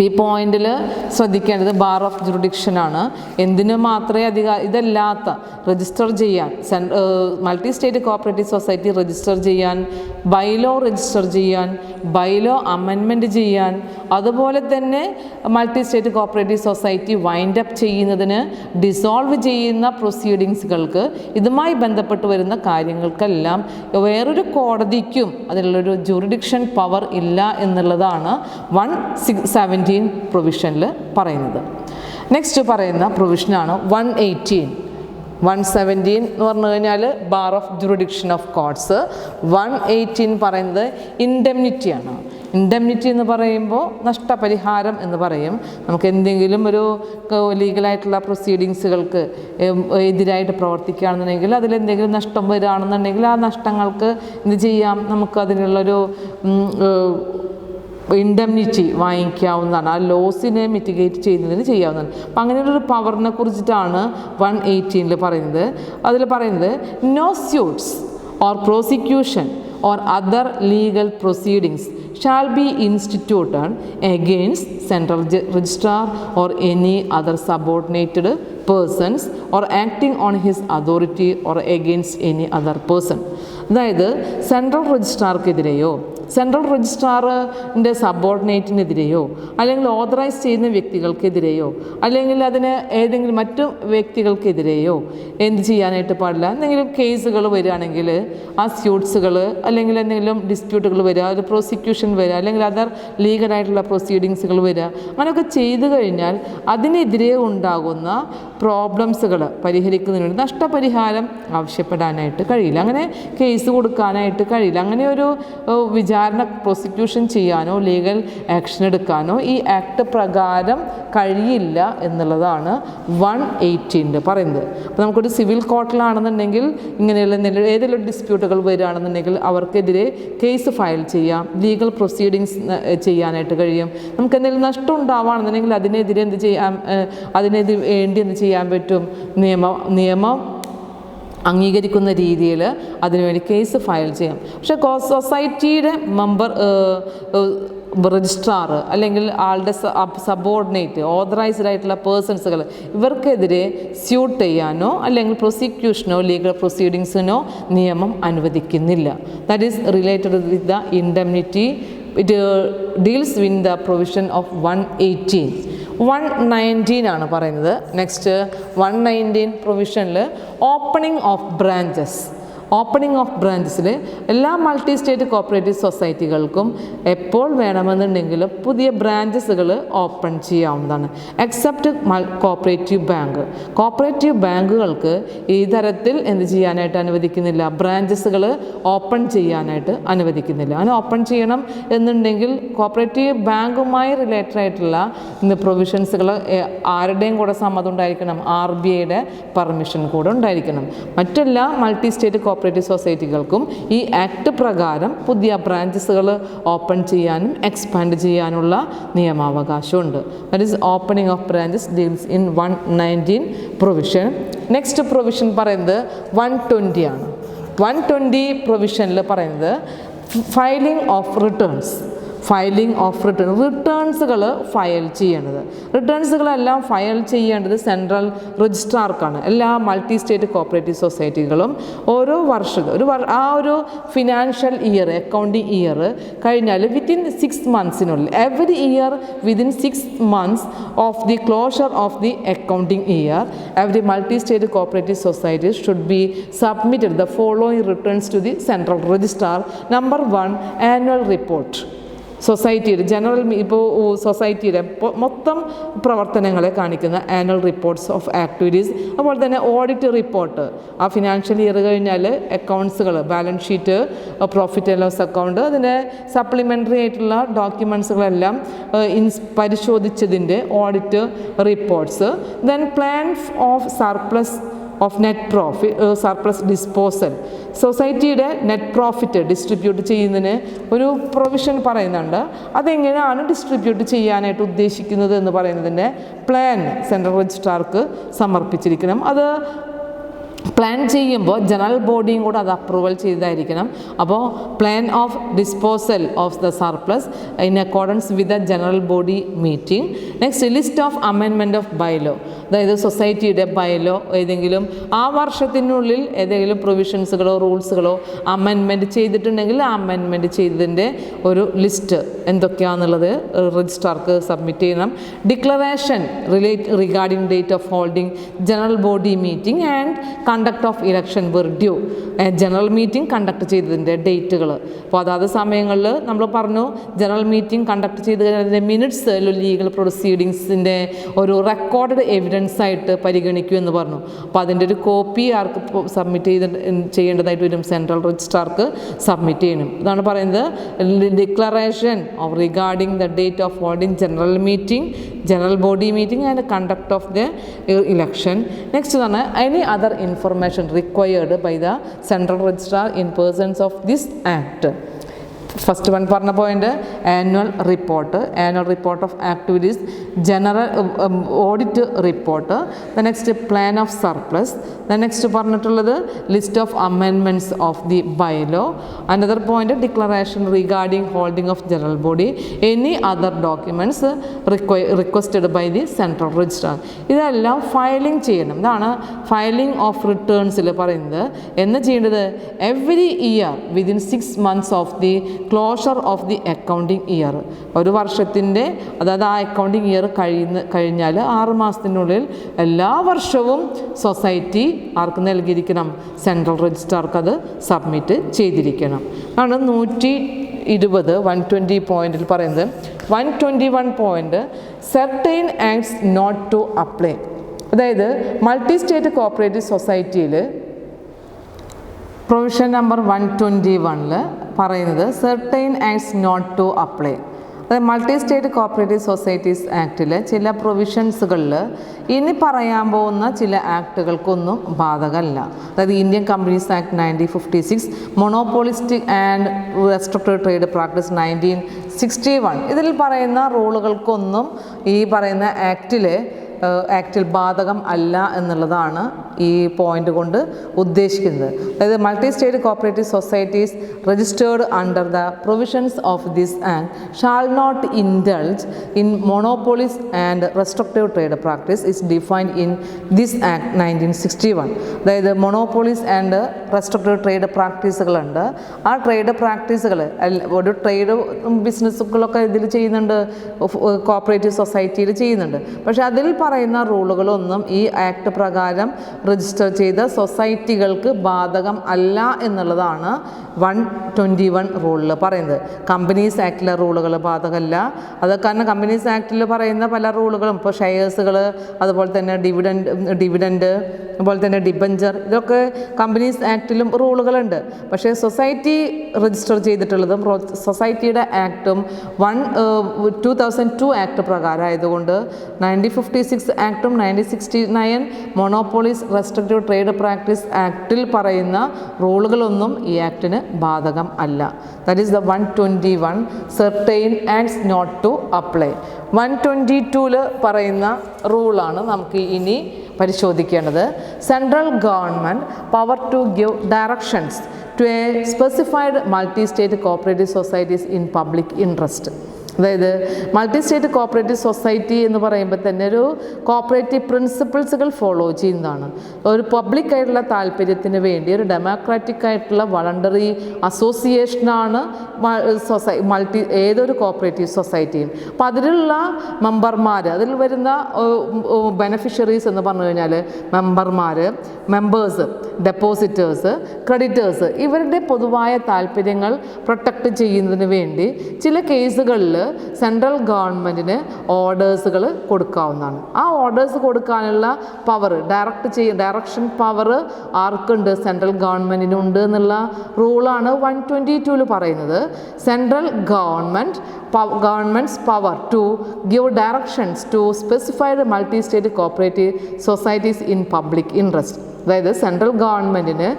ഈ പോയിന്റിൽ ശ്രദ്ധിക്കേണ്ടത് ബാർ ഓഫ് ജുറിഡിക്ഷനാണ്. എന്തിനു മാത്രമേ ഇതല്ലാത്ത രജിസ്റ്റർ ചെയ്യാൻ multi state cooperative society register ചെയ്യാൻ, ബൈലോ രജിസ്റ്റർ ചെയ്യാൻ, ബൈലോ അമെൻമെൻറ്റ് ചെയ്യാൻ, അതുപോലെ തന്നെ multi state cooperative society wind up ചെയ്യുന്നതിന്, ഡിസോൾവ് ചെയ്യുന്ന പ്രൊസീഡിങ്സുകൾക്ക്, ഇതുമായി ബന്ധപ്പെട്ട് വരുന്ന കാര്യങ്ങൾക്കെല്ലാം വേറൊരു കോടതിക്കും അതിനുള്ളൊരു ജുറിഡിക്ഷൻ പവർ ഇല്ല എന്നുള്ളതാണ് 117 പ്രൊവിഷനിൽ പറയുന്നത്. നെക്സ്റ്റ് പറയുന്ന പ്രൊവിഷനാണ് 118. 117 എന്ന് പറഞ്ഞു കഴിഞ്ഞാൽ bar of jurisdiction of courts. 118 പറയുന്നത് ഇൻഡെംനിറ്റിയാണ്. ഇൻഡെംനിറ്റി എന്ന് പറയുമ്പോൾ നഷ്ടപരിഹാരം എന്ന് പറയും. നമുക്ക് എന്തെങ്കിലും ഒരു ലീഗലായിട്ടുള്ള പ്രൊസീഡിങ്സുകൾക്ക് എതിരായിട്ട് പ്രവർത്തിക്കുകയാണെന്നുണ്ടെങ്കിൽ അതിലെന്തെങ്കിലും നഷ്ടം വരികയാണെന്നുണ്ടെങ്കിൽ ആ നഷ്ടങ്ങൾക്ക് എന്ത് ചെയ്യാം, നമുക്ക് അതിനുള്ളൊരു ഇൻഡെംനിറ്റി വാങ്ങിക്കാവുന്നതാണ്. ആ ലോസിനെ മിറ്റിഗേറ്റ് ചെയ്യുന്നതിന് ചെയ്യാവുന്നതാണ്. അപ്പം അങ്ങനെയുള്ളൊരു പവറിനെ കുറിച്ചിട്ടാണ് 118 പറയുന്നത്. അതിൽ പറയുന്നത്, no suits or prosecution or other legal proceedings shall be instituted against central registrar or any other subordinated persons or acting on his authority or against any other person. അതായത് സെൻട്രൽ രജിസ്ട്രാർക്കെതിരെയോ സെൻട്രൽ രജിസ്ട്രാറിൻ്റെ സബോർഡിനേറ്റിനെതിരെയോ അല്ലെങ്കിൽ ഓതറൈസ് ചെയ്യുന്ന വ്യക്തികൾക്കെതിരെയോ അല്ലെങ്കിൽ അതിന് ഏതെങ്കിലും മറ്റു വ്യക്തികൾക്കെതിരെയോ എന്ത് ചെയ്യാനായിട്ട് പാടില്ല. എന്തെങ്കിലും കേസുകൾ വരികയാണെങ്കിൽ ആ സ്യൂട്ട്സുകൾ അല്ലെങ്കിൽ എന്തെങ്കിലും ഡിസ്പ്യൂട്ടുകൾ വരിക, ഒരു പ്രോസിക്യൂഷൻ വരിക, അല്ലെങ്കിൽ അതർ ലീഗലായിട്ടുള്ള പ്രൊസീഡിങ്സുകൾ വരിക, അങ്ങനെയൊക്കെ ചെയ്തു കഴിഞ്ഞാൽ അതിനെതിരെ ഉണ്ടാകുന്ന പ്രോബ്ലംസുകൾ പരിഹരിക്കുന്നതിന് വേണ്ടി നഷ്ടപരിഹാരം ആവശ്യപ്പെടാനായിട്ട് കഴിയില്ല. അങ്ങനെ കേസ് കൊടുക്കാനായിട്ട് കഴിയില്ല. അങ്ങനെ ഒരു വിചാരണ പ്രോസിക്യൂഷൻ ചെയ്യാനോ ലീഗൽ ആക്ഷൻ എടുക്കാനോ ഈ ആക്ട് പ്രകാരം കഴിയില്ല എന്നുള്ളതാണ് 118 പറയുന്നത്. അപ്പോൾ നമുക്കൊരു സിവിൽ കോർട്ടിലാണെന്നുണ്ടെങ്കിൽ ഇങ്ങനെയുള്ള ഏതെങ്കിലും ഡിസ്പ്യൂട്ടുകൾ വരികയാണെന്നുണ്ടെങ്കിൽ അവർക്കെതിരെ കേസ് ഫയൽ ചെയ്യാം, ലീഗൽ പ്രൊസീഡിങ്സ് ചെയ്യാനായിട്ട് കഴിയും. നമുക്ക് എന്തെങ്കിലും നഷ്ടം ഉണ്ടാവുകയാണെന്നുണ്ടെങ്കിൽ അതിനെതിരെ എന്ത് ചെയ്യാം, അതിനെതിരെ വേണ്ടി എന്ത് ചെയ്യാൻ പറ്റും, നിയമം അംഗീകരിക്കുന്ന രീതിയിൽ അതിനുവേണ്ടി കേസ് ഫയൽ ചെയ്യാം. പക്ഷേ സൊസൈറ്റിയുടെ മെമ്പർ രജിസ്ട്രാർ അല്ലെങ്കിൽ ആളുടെ സബോർഡിനേറ്റ് ഓതറൈസ്ഡ് ആയിട്ടുള്ള പേഴ്സൺസുകൾ ഇവർക്കെതിരെ സ്യൂട്ട് ചെയ്യാനോ അല്ലെങ്കിൽ പ്രോസിക്യൂഷനോ ലീഗൽ പ്രൊസീഡിങ്സിനോ നിയമം അനുവദിക്കുന്നില്ല. That is related with the indemnity. It deals with the provision of 118. 119 ആണ് പറയുന്നത്. നെക്സ്റ്റ് 119 പ്രൊവിഷനിൽ opening of branches. Opening of ബ്രാഞ്ചസിൽ എല്ലാ മൾട്ടി സ്റ്റേറ്റ് കോപ്പറേറ്റീവ് സൊസൈറ്റികൾക്കും എപ്പോൾ വേണമെന്നുണ്ടെങ്കിൽ പുതിയ ബ്രാഞ്ചസുകൾ ഓപ്പൺ ചെയ്യാവുന്നതാണ്. Except cooperative bank. കോപ്പറേറ്റീവ് ബാങ്കുകൾക്ക് ഈ തരത്തിൽ എന്ത് ചെയ്യാനായിട്ട് അനുവദിക്കുന്നില്ല, ബ്രാഞ്ചസുകൾ ഓപ്പൺ ചെയ്യാനായിട്ട് അനുവദിക്കുന്നില്ല. അങ്ങനെ ഓപ്പൺ ചെയ്യണം എന്നുണ്ടെങ്കിൽ കോപ്പറേറ്റീവ് ബാങ്കുമായി റിലേറ്റഡ് ആയിട്ടുള്ള പ്രൊവിഷൻസുകൾ ആരുടെയും കൂടെ സമ്മതം ഉണ്ടായിരിക്കണം, RBIയുടെ പെർമിഷൻ കൂടെ ഉണ്ടായിരിക്കണം. മറ്റെല്ലാ മൾട്ടി സ്റ്റേറ്റ് കോപ്പറേറ്റീവ് സൊസൈറ്റികൾക്കും ഈ ആക്ട് പ്രകാരം പുതിയ ബ്രാഞ്ചസുകൾ ഓപ്പൺ ചെയ്യാനും എക്സ്പാൻഡ് ചെയ്യാനുള്ള നിയമാവകാശമുണ്ട്. That is opening of branches deals in 119 provision. Next provision പറയുന്നത് 120 ആണ്. 120 പ്രൊവിഷനിൽ പറയുന്നത് filing of returns. Filing of റിട്ടേൺസുകൾ ഫയൽ ചെയ്യേണ്ടത്. റിട്ടേൺസുകളെല്ലാം ഫയൽ ചെയ്യേണ്ടത് സെൻട്രൽ രജിസ്ട്രാർക്കാണ്. എല്ലാ മൾട്ടി സ്റ്റേറ്റ് കോപ്പറേറ്റീവ് സൊസൈറ്റികളും ഓരോ വർഷത്തെ ആ ഒരു ഫിനാൻഷ്യൽ ഇയർ, അക്കൗണ്ടിങ് ഇയർ കഴിഞ്ഞാൽ within 6 months every year within 6 months of the closure of the accounting year every multi state cooperative society should be submitted the following returns to the central registrar. Number 1 annual report. സൊസൈറ്റിയുടെ ജനറൽ ഇപ്പോൾ സൊസൈറ്റിയുടെ മൊത്തം പ്രവർത്തനങ്ങളെ കാണിക്കുന്ന ആനുവൽ റിപ്പോർട്ട്സ് ഓഫ് ആക്ടിവിറ്റീസ്. അതുപോലെ തന്നെ ഓഡിറ്റ് റിപ്പോർട്ട്. ആ ഫിനാൻഷ്യൽ ഇയർ കഴിഞ്ഞാൽ അക്കൗണ്ട്സുകൾ, balance sheet, profit and loss account, അതിൻ്റെ സപ്ലിമെൻ്ററി ആയിട്ടുള്ള ഡോക്യുമെൻറ്റ്സുകളെല്ലാം പരിശോധിച്ചതിൻ്റെ audit reports. Then plan of surplus of net profit, surplus disposal. സൊസൈറ്റിയുടെ നെറ്റ് പ്രോഫിറ്റ് ഡിസ്ട്രിബ്യൂട്ട് ചെയ്യുന്നതിന് ഒരു പ്രൊവിഷൻ പറയുന്നുണ്ട്. അതെങ്ങനെയാണ് ഡിസ്ട്രിബ്യൂട്ട് ചെയ്യാനായിട്ട് ഉദ്ദേശിക്കുന്നത് എന്ന് പറയുന്നതിൻ്റെ പ്ലാൻ സെൻട്രൽ രജിസ്ട്രാർക്ക് സമർപ്പിച്ചിരിക്കണം. അത് പ്ലാൻ ചെയ്യുമ്പോൾ ജനറൽ ബോഡിയും കൂടെ അത് അപ്രൂവൽ ചെയ്തായിരിക്കണം. അപ്പോൾ plan of disposal of the surplus in accordance with the general body meeting. Next list of amendment of bylaw. അതായത് സൊസൈറ്റിയുടെ ബൈലോ ഏതെങ്കിലും ആ വർഷത്തിനുള്ളിൽ ഏതെങ്കിലും പ്രൊവിഷൻസുകളോ റൂൾസുകളോ അമെൻമെൻറ്റ് ചെയ്തിട്ടുണ്ടെങ്കിൽ ആ അമെൻമെൻറ്റ് ചെയ്തതിൻ്റെ ഒരു ലിസ്റ്റ് എന്തൊക്കെയാണെന്നുള്ളത് രജിസ്ട്രാർക്ക് സബ്മിറ്റ് ചെയ്യണം. Declaration regarding date of holding general body meeting and conduct of election were due. General meeting conduct ചെയ്തതിൻ്റെ ഡേറ്റുകൾ. അപ്പോൾ അതാത് സമയങ്ങളിൽ നമ്മൾ പറഞ്ഞു ജനറൽ മീറ്റിംഗ് കണ്ടക്ട് ചെയ്ത് കഴിഞ്ഞാൽ അതിൻ്റെ മിനിറ്റ്സ് ലീഗൽ പ്രൊസീഡിങ്സിൻ്റെ ഒരു റെക്കോർഡഡ് എവിഡൻസ് ആയിട്ട് പരിഗണിക്കൂ എന്ന് പറഞ്ഞു. അപ്പോൾ അതിൻ്റെ ഒരു കോപ്പി ആർക്ക് സബ്മിറ്റ് ചെയ്യേണ്ടതായിട്ട് വരും, സെൻട്രൽ രജിസ്ട്രാർക്ക് സബ്മിറ്റ് ചെയ്യണം. ഇതാണ് പറയുന്നത് declaration of regarding the date of holding general meeting, general body meeting and conduct of the election. Next ആണ് any other information required by the central registrar in persons of this act. First one പറഞ്ഞ point annual report of activities, general audit report, the next plan of surplus, the next പറഞ്ഞിട്ടുള്ളത് list of amendments of the bylaw, another point declaration regarding holding of general body, any other documents requested by the central registrar. ഇതെല്ലാം ഫയലിംഗ് ചെയ്യണം. ഇതാണ് ഫയലിംഗ് ഓഫ് റിട്ടേൺസിൽ പറയുന്നത്. എന്ന് ചെയ്യേണ്ടത് every year within 6 months of the closure of the accounting year. ഒരു വർഷത്തിൻ്റെ അതായത് ആ അക്കൗണ്ടിങ് ഇയർ കഴിഞ്ഞാൽ 6 മാസത്തിനുള്ളിൽ എല്ലാ വർഷവും സൊസൈറ്റി ആർക്ക് നൽകിയിരിക്കണം, സെൻട്രൽ രജിസ്ട്രാർക്ക് അത് സബ്മിറ്റ് ചെയ്തിരിക്കണം. ആണ് 120 പോയിന്റിൽ പറയുന്നത്. 121 point certain acts not to apply. അതായത് മൾട്ടി സ്റ്റേറ്റ് കോപ്പറേറ്റീവ് സൊസൈറ്റിയിൽ പ്രൊവിഷൻ നമ്പർ 121 പറയുന്നത് certain acts not to apply. അതായത് മൾട്ടി സ്റ്റേറ്റ് കോപ്പറേറ്റീവ് സൊസൈറ്റീസ് ആക്ടിലെ ചില പ്രൊവിഷൻസുകളിൽ ഇനി പറയാൻ പോകുന്ന ചില ആക്ടുകൾക്കൊന്നും ബാധകമല്ല. അതായത് Indian companies act 1956, monopolistic and restricted trade practice 1961, ഇതിൽ പറയുന്ന റൂളുകൾക്കൊന്നും ഈ പറയുന്ന ആക്റ്റിൽ ബാധകം അല്ല എന്നുള്ളതാണ് ഈ പോയിന്റ് കൊണ്ട് ഉദ്ദേശിക്കുന്നത്. അതായത് multi state cooperative societies registered under the provisions of this act shall not indulge in monopolies and restrictive trade practice is defined in this act 1961. അതായത് മൊണോപോളീസ് ആൻഡ് റെസ്ട്രിക്റ്റീവ് ട്രേഡ് പ്രാക്ടീസുകളുണ്ട്. ആ ട്രേഡ് പ്രാക്ടീസുകൾ ഒരു ട്രേഡ് ബിസിനസ്സുകളൊക്കെ ഇതിൽ ചെയ്യുന്നുണ്ട്, കോപ്പറേറ്റീവ് സൊസൈറ്റിയിൽ ചെയ്യുന്നുണ്ട്. പക്ഷേ അതിൽ പറയുന്ന റൂളുകളൊന്നും ഈ ആക്ട് പ്രകാരം രജിസ്റ്റർ ചെയ്ത സൊസൈറ്റികൾക്ക് ബാധകം അല്ല എന്നുള്ളതാണ് 121 റൂളിൽ പറയുന്നത്. കമ്പനീസ് ആക്ടിലെ റൂളുകൾ ബാധകമല്ല. അത് കാരണം കമ്പനീസ് ആക്ടിൽ പറയുന്ന പല റൂളുകളും ഇപ്പോൾ ഷെയർസുകൾ, അതുപോലെ തന്നെ ഡിവിഡൻഡ്, അതുപോലെ തന്നെ ഡിബഞ്ചർ, ഇതൊക്കെ കമ്പനീസ് ആക്ടിലും റൂളുകളുണ്ട്. പക്ഷേ സൊസൈറ്റി രജിസ്റ്റർ ചെയ്തിട്ടുള്ളതും സൊസൈറ്റിയുടെ ആക്ടും 2002 ആക്ട് പ്രകാരം ആയതുകൊണ്ട് 1956 ആക്ടും 1969 മൊണോപോളീസ് റെസ്ട്രിക്റ്റീവ് ട്രേഡ് പ്രാക്ടീസ് ആക്ടിൽ പറയുന്ന റൂളുകളൊന്നും ഈ ആക്ടിന് ബാധകം അല്ല. That is the 121 certain acts not to apply. 122 പറയുന്ന റൂളാണ് നമുക്ക് ഇനി പരിശോധിക്കേണ്ടത്. Central government power to give directions to a specified multi state cooperative societies in public interest. അതായത് മൾട്ടി സ്റ്റേറ്റ് കോപ്പറേറ്റീവ് സൊസൈറ്റി എന്ന് പറയുമ്പോൾ തന്നെ ഒരു കോപ്പറേറ്റീവ് പ്രിൻസിപ്പിൾസുകൾ ഫോളോ ചെയ്യുന്നതാണ്. ഒരു പബ്ലിക് ആയിട്ടുള്ള താല്പര്യത്തിന് വേണ്ടി ഒരു ഡെമോക്രാറ്റിക് ആയിട്ടുള്ള വളണ്ടറി അസോസിയേഷനാണ് ഏതൊരു കോപ്പറേറ്റീവ് സൊസൈറ്റിയും. അപ്പോൾ അതിലുള്ള മെമ്പർമാർ, അതിൽ വരുന്ന ബെനഫിഷ്യറീസ് എന്ന് പറഞ്ഞു കഴിഞ്ഞാൽ മെമ്പേഴ്സ്, ഡെപ്പോസിറ്റേഴ്സ്, ക്രെഡിറ്റേഴ്സ്, ഇവരുടെ പൊതുവായ താല്പര്യങ്ങൾ പ്രൊട്ടക്റ്റ് ചെയ്യുന്നതിന് വേണ്ടി ചില കേസുകളിൽ സെൻട്രൽ ഗവൺമെൻറ്റിന് ഓർഡേഴ്സുകൾ കൊടുക്കാവുന്നതാണ്. ആ ഓർഡേഴ്സ് കൊടുക്കാനുള്ള പവർ, ഡയറക്ഷൻ പവർ ആർക്കുണ്ട്? സെൻട്രൽ ഗവൺമെൻറ്റിനുണ്ട് എന്നുള്ള റൂളാണ് 122 പറയുന്നത്. Central government's power to give directions to specified multi state cooperative societies in public interest. അതായത് സെൻട്രൽ ഗവൺമെൻറ്റിന്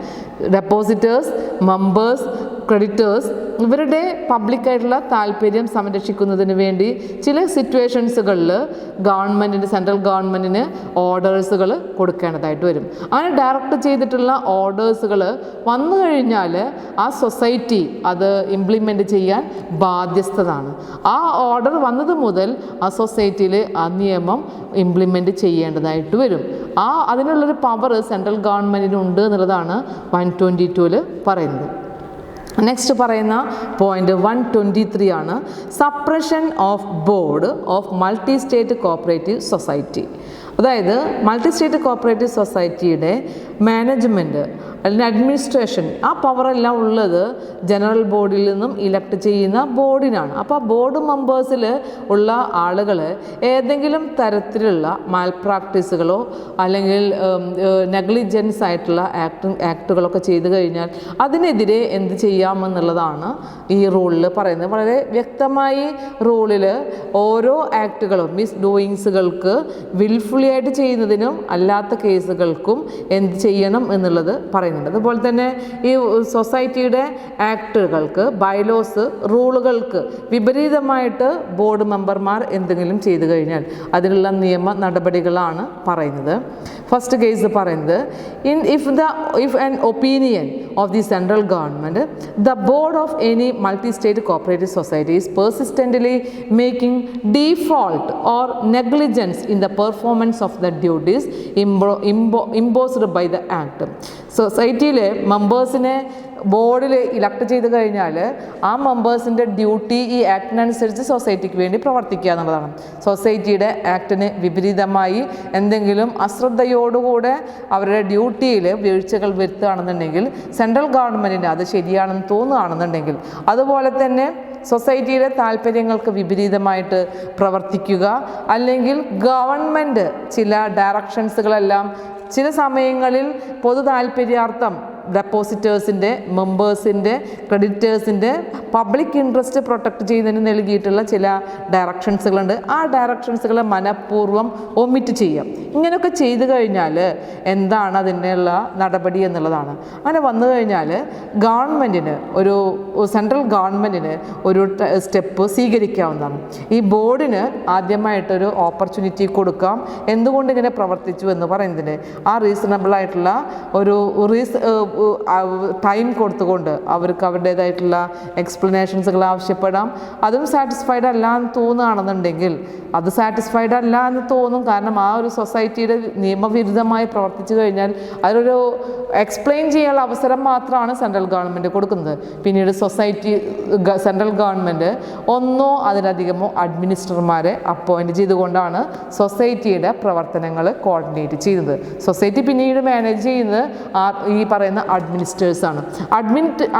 ഡെപ്പോസിറ്റേഴ്സ്, മെമ്പേഴ്സ്, ക്രെഡിറ്റേഴ്സ് ഇവരുടെ പബ്ലിക്കായിട്ടുള്ള താല്പര്യം സംരക്ഷിക്കുന്നതിന് വേണ്ടി ചില സിറ്റുവേഷൻസുകളിൽ സെൻട്രൽ ഗവൺമെൻറ്റിന് ഓർഡേഴ്സുകൾ കൊടുക്കേണ്ടതായിട്ട് വരും. അങ്ങനെ ഡയറക്റ്റ് ചെയ്തിട്ടുള്ള ഓർഡേഴ്സുകൾ വന്നു കഴിഞ്ഞാൽ ആ സൊസൈറ്റി അത് ഇംപ്ലിമെൻറ്റ് ചെയ്യാൻ ബാധ്യസ്ഥതാണ്. ആ ഓർഡർ വന്നത് മുതൽ ആ സൊസൈറ്റിയിൽ ആ നിയമം ഇംപ്ലിമെൻറ്റ് ചെയ്യേണ്ടതായിട്ട് വരും. അതിനുള്ളൊരു പവർ സെൻട്രൽ ഗവൺമെൻറ്റിനുണ്ട് എന്നുള്ളതാണ് 122 പറയുന്നത്. നെക്സ്റ്റ് പറയുന്ന പോയിന്റ് 123 ആണ് suppression of board of multi state cooperative society. അതായത് മൾട്ടി സ്റ്റേറ്റ് കോപ്പറേറ്റീവ് സൊസൈറ്റിയുടെ മാനേജ്മെൻറ്റ് അല്ലെങ്കിൽ അഡ്മിനിസ്ട്രേഷൻ, ആ പവറെല്ലാം ഉള്ളത് ജനറൽ ബോഡിയിൽ നിന്നും ഇലക്ട് ചെയ്യുന്ന ബോർഡിനാണ്. അപ്പോൾ ആ ബോർഡ് മെമ്പേഴ്സിൽ ഉള്ള ആളുകൾ ഏതെങ്കിലും തരത്തിലുള്ള മാൽപ്രാക്ടീസുകളോ അല്ലെങ്കിൽ നെഗ്ലിജൻസ് ആയിട്ടുള്ള ആക്ടുകളൊക്കെ ചെയ്തു കഴിഞ്ഞാൽ അതിനെതിരെ എന്ത് ചെയ്യാമെന്നുള്ളതാണ് ഈ റൂളിൽ പറയുന്നത്. വളരെ വ്യക്തമായി റൂളിൽ ഓരോ ആക്ടുകളും മിസ് ഡൂയിങ്സുകൾക്ക് വിൽഫുള്ളി ആയിട്ട് ചെയ്യുന്നതിനും അല്ലാത്ത കേസുകൾക്കും എന്ത് ചെയ്യണം എന്നുള്ളത് പറയുന്നുണ്ട്. അതുപോലെ തന്നെ ഈ സൊസൈറ്റിയുടെ ആക്ടുകൾക്ക്, ബൈലോസ്, റൂളുകൾക്ക് വിപരീതമായിട്ട് ബോർഡ് മെമ്പർമാർ എന്തെങ്കിലും ചെയ്തു കഴിഞ്ഞാൽ അതിനുള്ള നിയമ നടപടികളാണ് പറയുന്നത്. ഫസ്റ്റ് കേസ് പറയുന്നത് if an opinion of the central government, the board of any multi-state cooperative society is persistently making default or negligence in the performance of the duties imposed by the act. സൊസൈറ്റിയിലെ മെമ്പേഴ്സിനെ ബോർഡിൽ ഇലക്ട് ചെയ്ത് കഴിഞ്ഞാൽ ആ മെമ്പേഴ്സിൻ്റെ ഡ്യൂട്ടി ഈ ആക്ടിനനുസരിച്ച് സൊസൈറ്റിക്ക് വേണ്ടി പ്രവർത്തിക്കുക എന്നുള്ളതാണ്. സൊസൈറ്റിയുടെ ആക്ടിന് വിപരീതമായി എന്തെങ്കിലും അശ്രദ്ധയോടുകൂടെ അവരുടെ ഡ്യൂട്ടിയിൽ വീഴ്ചകൾ വരുത്തുകയാണെന്നുണ്ടെങ്കിൽ സെൻട്രൽ ഗവൺമെൻറ്റിന് അത് ശരിയാണെന്ന് തോന്നുകയാണെന്നുണ്ടെങ്കിൽ, അതുപോലെ തന്നെ സൊസൈറ്റിയുടെ താല്പര്യങ്ങൾക്ക് വിപരീതമായിട്ട് പ്രവർത്തിക്കുക, അല്ലെങ്കിൽ ഗവൺമെൻറ് ചില ഡയറക്ഷൻസുകളെല്ലാം ചില സമയങ്ങളിൽ പൊതു താല്പര്യാർത്ഥം ഡെപ്പോസിറ്റേഴ്സിൻ്റെ, മെമ്പേഴ്സിൻ്റെ, ക്രെഡിറ്റേഴ്സിൻ്റെ പബ്ലിക് ഇൻട്രസ്റ്റ് പ്രൊട്ടക്റ്റ് ചെയ്യുന്നതിന് നൽകിയിട്ടുള്ള ചില ഡയറക്ഷൻസുകളുണ്ട്. ആ ഡയറക്ഷൻസുകൾ മനഃപൂർവ്വം ഒമിറ്റ് ചെയ്യാം. ഇങ്ങനെയൊക്കെ ചെയ്തു കഴിഞ്ഞാൽ എന്താണ് അതിനുള്ള നടപടി എന്നുള്ളതാണ്. അങ്ങനെ വന്നു കഴിഞ്ഞാൽ സെൻട്രൽ ഗവൺമെൻറ്റിന് ഒരു സ്റ്റെപ്പ് സ്വീകരിക്കാവുന്നതാണ്. ഈ ബോർഡിന് ആദ്യമായിട്ടൊരു ഓപ്പർച്യൂണിറ്റി കൊടുക്കാം എന്തുകൊണ്ട് ഇങ്ങനെ പ്രവർത്തിച്ചു എന്ന് പറയുന്നതിന്. ആ റീസണബിൾ ആയിട്ടുള്ള ഒരു ടൈം കൊടുത്തുകൊണ്ട് അവർക്ക് അവരുടേതായിട്ടുള്ള എക്സ്പ്ലനേഷൻസുകൾ ആവശ്യപ്പെടാം. അതും സാറ്റിസ്ഫൈഡ് അല്ല എന്ന് തോന്നുകയാണെന്നുണ്ടെങ്കിൽ, അത് സാറ്റിസ്ഫൈഡ് അല്ല എന്ന് തോന്നും, കാരണം ആ ഒരു സൊസൈറ്റിയുടെ നിയമവിരുദ്ധമായി പ്രവർത്തിച്ചു കഴിഞ്ഞാൽ അതിലൊരു എക്സ്പ്ലെയിൻ ചെയ്യാനുള്ള അവസരം മാത്രമാണ് സെൻട്രൽ ഗവൺമെൻറ് കൊടുക്കുന്നത്. പിന്നീട് സെൻട്രൽ ഗവൺമെൻറ് ഒന്നോ അതിലധികമോ അഡ്മിനിസ്ട്രർമാരെ അപ്പോയിൻറ്റ് ചെയ്തുകൊണ്ടാണ് സൊസൈറ്റിയുടെ പ്രവർത്തനങ്ങൾ കോർഡിനേറ്റ് ചെയ്യുന്നത്. സൊസൈറ്റി പിന്നീട് മാനേജ് ചെയ്യുന്നത് ഈ പറയുന്ന അഡ്മിനിസ്ട്രേഴ്സാണ്.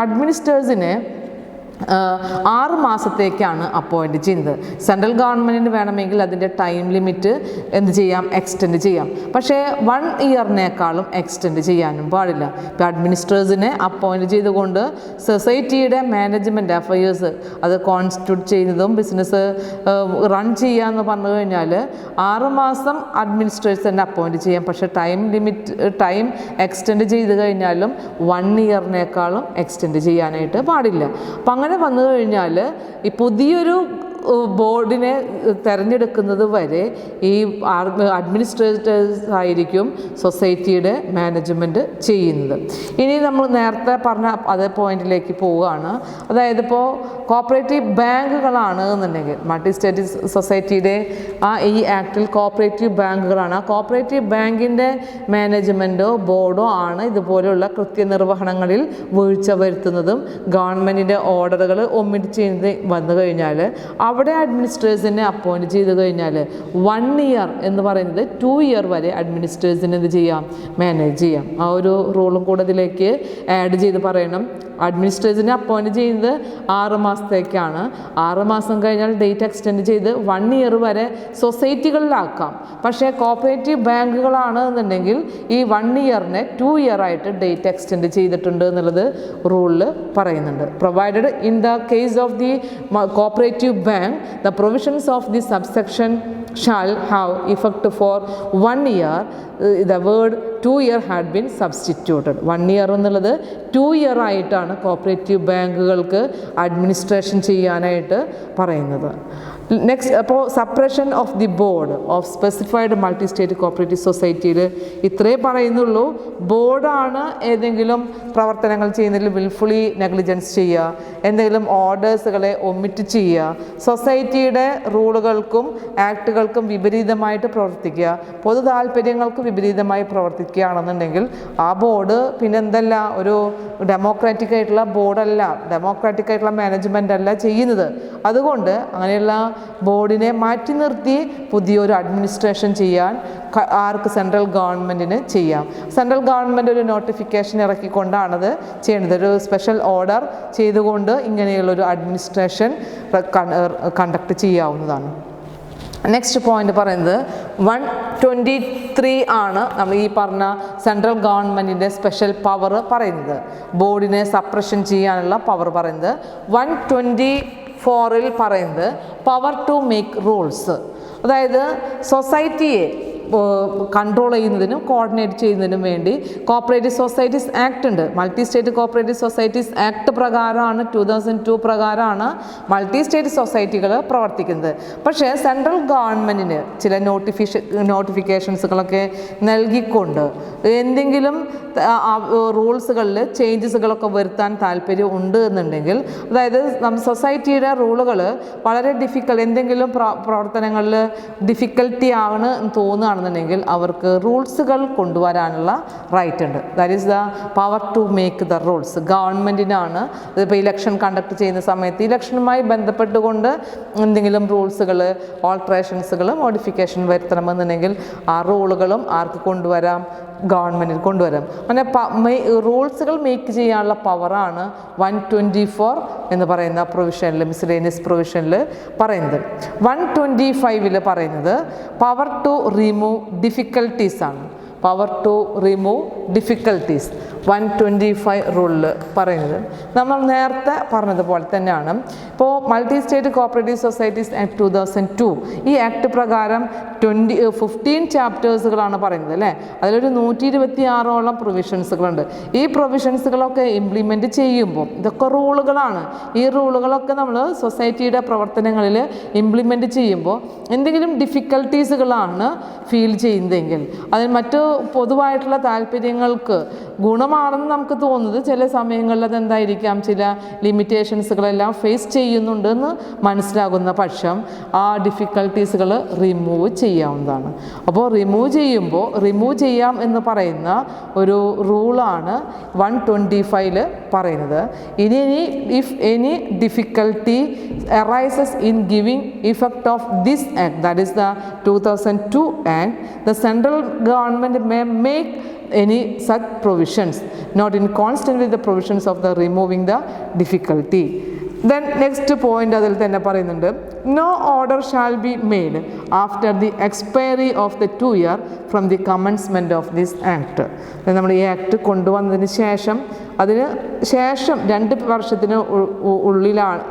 അഡ്മിനിസ്ട്രേഴ്സിനെ 6 മാസത്തേക്കാണ് അപ്പോയിൻറ്റ് ചെയ്യുന്നത്. സെൻട്രൽ ഗവൺമെൻറ്റിന് വേണമെങ്കിൽ അതിൻ്റെ ടൈം ലിമിറ്റ് എന്ത് ചെയ്യാം, എക്സ്റ്റെൻഡ് ചെയ്യാം. പക്ഷേ 1 ഇയറിനേക്കാളും എക്സ്റ്റെൻഡ് ചെയ്യാനും പാടില്ല. ഇപ്പോൾ അഡ്മിനിസ്ട്രേഴ്സിനെ അപ്പോയിൻറ്റ് ചെയ്തുകൊണ്ട് സൊസൈറ്റിയുടെ മാനേജ്മെൻറ്റ് അഫയേഴ്സ് അത് കോൺസ്റ്റിറ്റ്യൂട്ട് ചെയ്യുന്നതും ബിസിനസ് റൺ ചെയ്യാമെന്ന് പറഞ്ഞു കഴിഞ്ഞാൽ 6 മാസം അഡ്മിനിസ്ട്രേഴ്സിനെ അപ്പോയിൻറ്റ് ചെയ്യാം. പക്ഷേ ടൈം എക്സ്റ്റെൻഡ് ചെയ്ത് കഴിഞ്ഞാലും 1 ഇയറിനേക്കാളും എക്സ്റ്റെൻഡ് ചെയ്യാനായിട്ട് പാടില്ല. അപ്പം അങ്ങനെ വന്നു കഴിഞ്ഞാൽ ഈ പുതിയൊരു ബോർഡിനെ തിരഞ്ഞെടുക്കുന്നത് വരെ ഈ അഡ്മിനിസ്ട്രേറ്റേഴ്സ് ആയിരിക്കും സൊസൈറ്റിയുടെ മാനേജ്മെൻറ്റ് ചെയ്യുന്നത്. ഇനി നമ്മൾ നേരത്തെ പറഞ്ഞ അതേ പോയിന്റിലേക്ക് പോവുകയാണ്. അതായത് ഇപ്പോൾ കോപ്പറേറ്റീവ് ബാങ്കുകളാണ് എന്നുണ്ടെങ്കിൽ മൾട്ടി സ്റ്റേറ്റ് സൊസൈറ്റിയുടെ ഈ ആക്ടിൽ കോപ്പറേറ്റീവ് ബാങ്കുകളാണ്. ആ കോപ്പറേറ്റീവ് ബാങ്കിൻ്റെ മാനേജ്മെൻറ്റോ ബോർഡോ ആണ് ഇതുപോലെയുള്ള കൃത്യനിർവഹണങ്ങളിൽ വീഴ്ച വരുത്തുന്നതും ഗവൺമെൻറ്റിൻ്റെ ഓർഡറുകൾ ഒമിറ്റ് ചെയ്യുന്നത് വന്നു കഴിഞ്ഞാൽ അവിടെ അഡ്മിനിസ്ട്രേറ്റേഴ്സിനെ അപ്പോയിൻറ്റ് ചെയ്ത് കഴിഞ്ഞാൽ 1 ഇയർ എന്ന് പറയുന്നത് 2 ഇയർ വരെ അഡ്മിനിസ്ട്രേറ്റേഴ്സിന് എന്ത് ചെയ്യാം, മാനേജ് ചെയ്യാം. ആ ഒരു റൂളും കൂടെ ഇതിലേക്ക് ആഡ് ചെയ്ത് പറയണം. അഡ്മിനിസ്ട്രേറ്ററിനെ അപ്പോയിൻറ്റ് ചെയ്യുന്നത് 6 മാസത്തേക്കാണ്. 6 മാസം കഴിഞ്ഞാൽ ഡേറ്റ് എക്സ്റ്റെൻഡ് ചെയ്ത് 1 ഇയർ വരെ സൊസൈറ്റികളിലാക്കാം. പക്ഷേ കോപ്പറേറ്റീവ് ബാങ്കുകളാണ് എന്നുണ്ടെങ്കിൽ ഈ 1 ഇയറിനെ 2 ഇയർ ആയിട്ട് ഡേറ്റ് എക്സ്റ്റെൻഡ് ചെയ്തിട്ടുണ്ട് എന്നുള്ളത് റൂളിൽ പറയുന്നുണ്ട്. Provided in the case of the cooperative bank the provisions of the subsection shall have effect for 1 year. The word 2 year had been substituted. 1 year എന്നുള്ളത് 2 ഇയർ ആയിട്ടാണ് കോപ്പറേറ്റീവ് ബാങ്കുകൾക്ക് അഡ്മിനിസ്ട്രേഷൻ ചെയ്യാനായിട്ട് പറയുന്നത്. നെക്സ്റ്റ്, അപ്പോൾ suppression of the board of specified multi state cooperative സൊസൈറ്റിയിൽ ഇത്രേ പറയുന്നുള്ളൂ. ബോർഡാണ് ഏതെങ്കിലും പ്രവർത്തനങ്ങൾ ചെയ്യുന്നതിൽ വിൽഫുള്ളി നെഗ്ലിജൻസ് ചെയ്യുക, എന്തെങ്കിലും ഓർഡേഴ്സുകളെ ഒമിറ്റ് ചെയ്യുക, സൊസൈറ്റിയുടെ റൂളുകൾക്കും ആക്ടുകൾക്കും വിപരീതമായിട്ട് പ്രവർത്തിക്കുക, പൊതു താല്പര്യങ്ങൾക്ക് വിപരീതമായി പ്രവർത്തിക്കുകയാണെന്നുണ്ടെങ്കിൽ ആ ബോർഡ് പിന്നെ എന്തല്ല, ഒരു ഡെമോക്രാറ്റിക് ആയിട്ടുള്ള ബോർഡല്ല, ഡെമോക്രാറ്റിക് ആയിട്ടുള്ള മാനേജ്മെൻ്റ് അല്ല ചെയ്യുന്നത്. അതുകൊണ്ട് അങ്ങനെയുള്ള ബോർഡിനെ മാറ്റി നിർത്തി പുതിയൊരു അഡ്മിനിസ്ട്രേഷൻ ചെയ്യാൻ ആർക്ക്, സെൻട്രൽ ഗവൺമെൻറ്റിന് ചെയ്യാം. സെൻട്രൽ ഗവൺമെൻറ് ഒരു നോട്ടിഫിക്കേഷൻ ഇറക്കിക്കൊണ്ടാണത് ചെയ്യുന്നത്. ഒരു സ്പെഷ്യൽ ഓർഡർ ചെയ്തുകൊണ്ട് ഇങ്ങനെയുള്ളൊരു അഡ്മിനിസ്ട്രേഷൻ കണ്ടക്ട് ചെയ്യാവുന്നതാണ്. നെക്സ്റ്റ് പോയിന്റ് പറയുന്നത് 123 ആണ് നമ്മൾ ഈ പറഞ്ഞ സെൻട്രൽ ഗവൺമെൻറ്റിൻ്റെ സ്പെഷ്യൽ പവർ പറയുന്നത്, ബോർഡിനെ സപ്രഷൻ ചെയ്യാനുള്ള പവർ പറയുന്നത്. 124 പറയുന്നത് പവർ ടു മേക്ക് റൂൾസ്, അതായത് സൊസൈറ്റിയെ കൺട്രോൾ ചെയ്യുന്നതിനും കോർഡിനേറ്റ് ചെയ്യുന്നതിനും വേണ്ടി കോപ്പറേറ്റീവ് സൊസൈറ്റീസ് ആക്ട് ഉണ്ട്. Multi state cooperative societies act പ്രകാരമാണ് 2002 പ്രകാരമാണ് മൾട്ടി സ്റ്റേറ്റ് സൊസൈറ്റികൾ പ്രവർത്തിക്കുന്നത്. പക്ഷേ സെൻട്രൽ ഗവൺമെൻറ്റിന് ചില നോട്ടിഫിക്കേഷൻസുകളൊക്കെ നൽകിക്കൊണ്ട് എന്തെങ്കിലും റൂൾസുകളിൽ ചേഞ്ചസുകളൊക്കെ വരുത്താൻ താല്പര്യം ഉണ്ട് എന്നുണ്ടെങ്കിൽ, അതായത് സൊസൈറ്റിയുടെ റൂളുകൾ വളരെ എന്തെങ്കിലും പ്രവർത്തനങ്ങളിൽ ഡിഫിക്കൽട്ടി ആണ് തോന്നുകയാണെന്നുണ്ടെങ്കിൽ അവർക്ക് റൂൾസുകൾ കൊണ്ടുവരാനുള്ള റൈറ്റ് ഉണ്ട്. That is the power to make the rules. ഗവൺമെൻറ്റിനാണ് ഇതിപ്പോൾ ഇലക്ഷൻ കണ്ടക്ട് ചെയ്യുന്ന സമയത്ത് ഇലക്ഷനുമായി ബന്ധപ്പെട്ടുകൊണ്ട് എന്തെങ്കിലും റൂൾസുകൾ, ഓൾട്രേഷൻസുകൾ, മോഡിഫിക്കേഷൻ വരുത്തണമെന്നുണ്ടെങ്കിൽ ആ റൂളുകളും ആർക്ക് കൊണ്ടുവരാം, ഗവൺമെൻറ്റിന് കൊണ്ടുവരാം. അങ്ങനെ റൂൾസുകൾ മേക്ക് ചെയ്യാനുള്ള പവറാണ് 124 എന്ന് പറയുന്ന പ്രൊവിഷനിൽ, മിസ്ലേനിയസ് പ്രൊവിഷനിൽ പറയുന്നത്. 125 പറയുന്നത് പവർ ടു റിമൂവ് ഡിഫിക്കൽട്ടീസ് ആണ്. പവർ ടു റിമൂവ് ഡിഫിക്കൽട്ടീസ് 125 റൂളിൽ പറയുന്നത് നമ്മൾ നേരത്തെ പറഞ്ഞതുപോലെ തന്നെയാണ്. ഇപ്പോൾ multi state cooperative societies act 2002 ഈ ആക്ട് പ്രകാരം 15 ചാപ്റ്റേഴ്സുകളാണ് പറയുന്നത് അല്ലേ. അതിലൊരു 126ഓളം പ്രൊവിഷൻസുകളുണ്ട്. ഈ പ്രൊവിഷൻസുകളൊക്കെ ഇംപ്ലിമെൻറ്റ് ചെയ്യുമ്പോൾ ഇതൊക്കെ റൂളുകളാണ്. ഈ റൂളുകളൊക്കെ നമ്മൾ സൊസൈറ്റിയുടെ പ്രവർത്തനങ്ങളിൽ ഇംപ്ലിമെൻറ്റ് ചെയ്യുമ്പോൾ എന്തെങ്കിലും ഡിഫിക്കൽട്ടീസുകളാണ് ഫീൽ ചെയ്യുന്നതെങ്കിൽ അതിന് മറ്റു പൊതുവായിട്ടുള്ള താല്പര്യങ്ങൾക്ക് ഗുണമാണെന്ന് നമുക്ക് തോന്നുന്നത് ചില സമയങ്ങളിൽ അതെന്തായിരിക്കാം, ചില ലിമിറ്റേഷൻസുകളെല്ലാം ഫേസ് ചെയ്യുന്നുണ്ടെന്ന് മനസ്സിലാകുന്ന പക്ഷം ആ ഡിഫിക്കൽട്ടീസുകൾ റിമൂവ് ചെയ്യാവുന്നതാണ്. അപ്പോൾ റിമൂവ് ചെയ്യാം എന്ന് പറയുന്ന ഒരു റൂളാണ് 125 പറയുന്നത്. ഇനി if any difficulty arises in giving effect of this act, that is the 2002 act, the central government may make any such provisions not inconsistent with the provisions of the removing the difficulty. Then next point അതിൽ തന്നെ പറയുന്നുണ്ട്, no order shall be made after the expiry of the 2 year from the commencement of this act. നമ്മൾ ഈ ആക്ട് കൊണ്ടുവന്നതിന് ശേഷം 2 വർഷത്തിന് ഉള്ളിലാണ്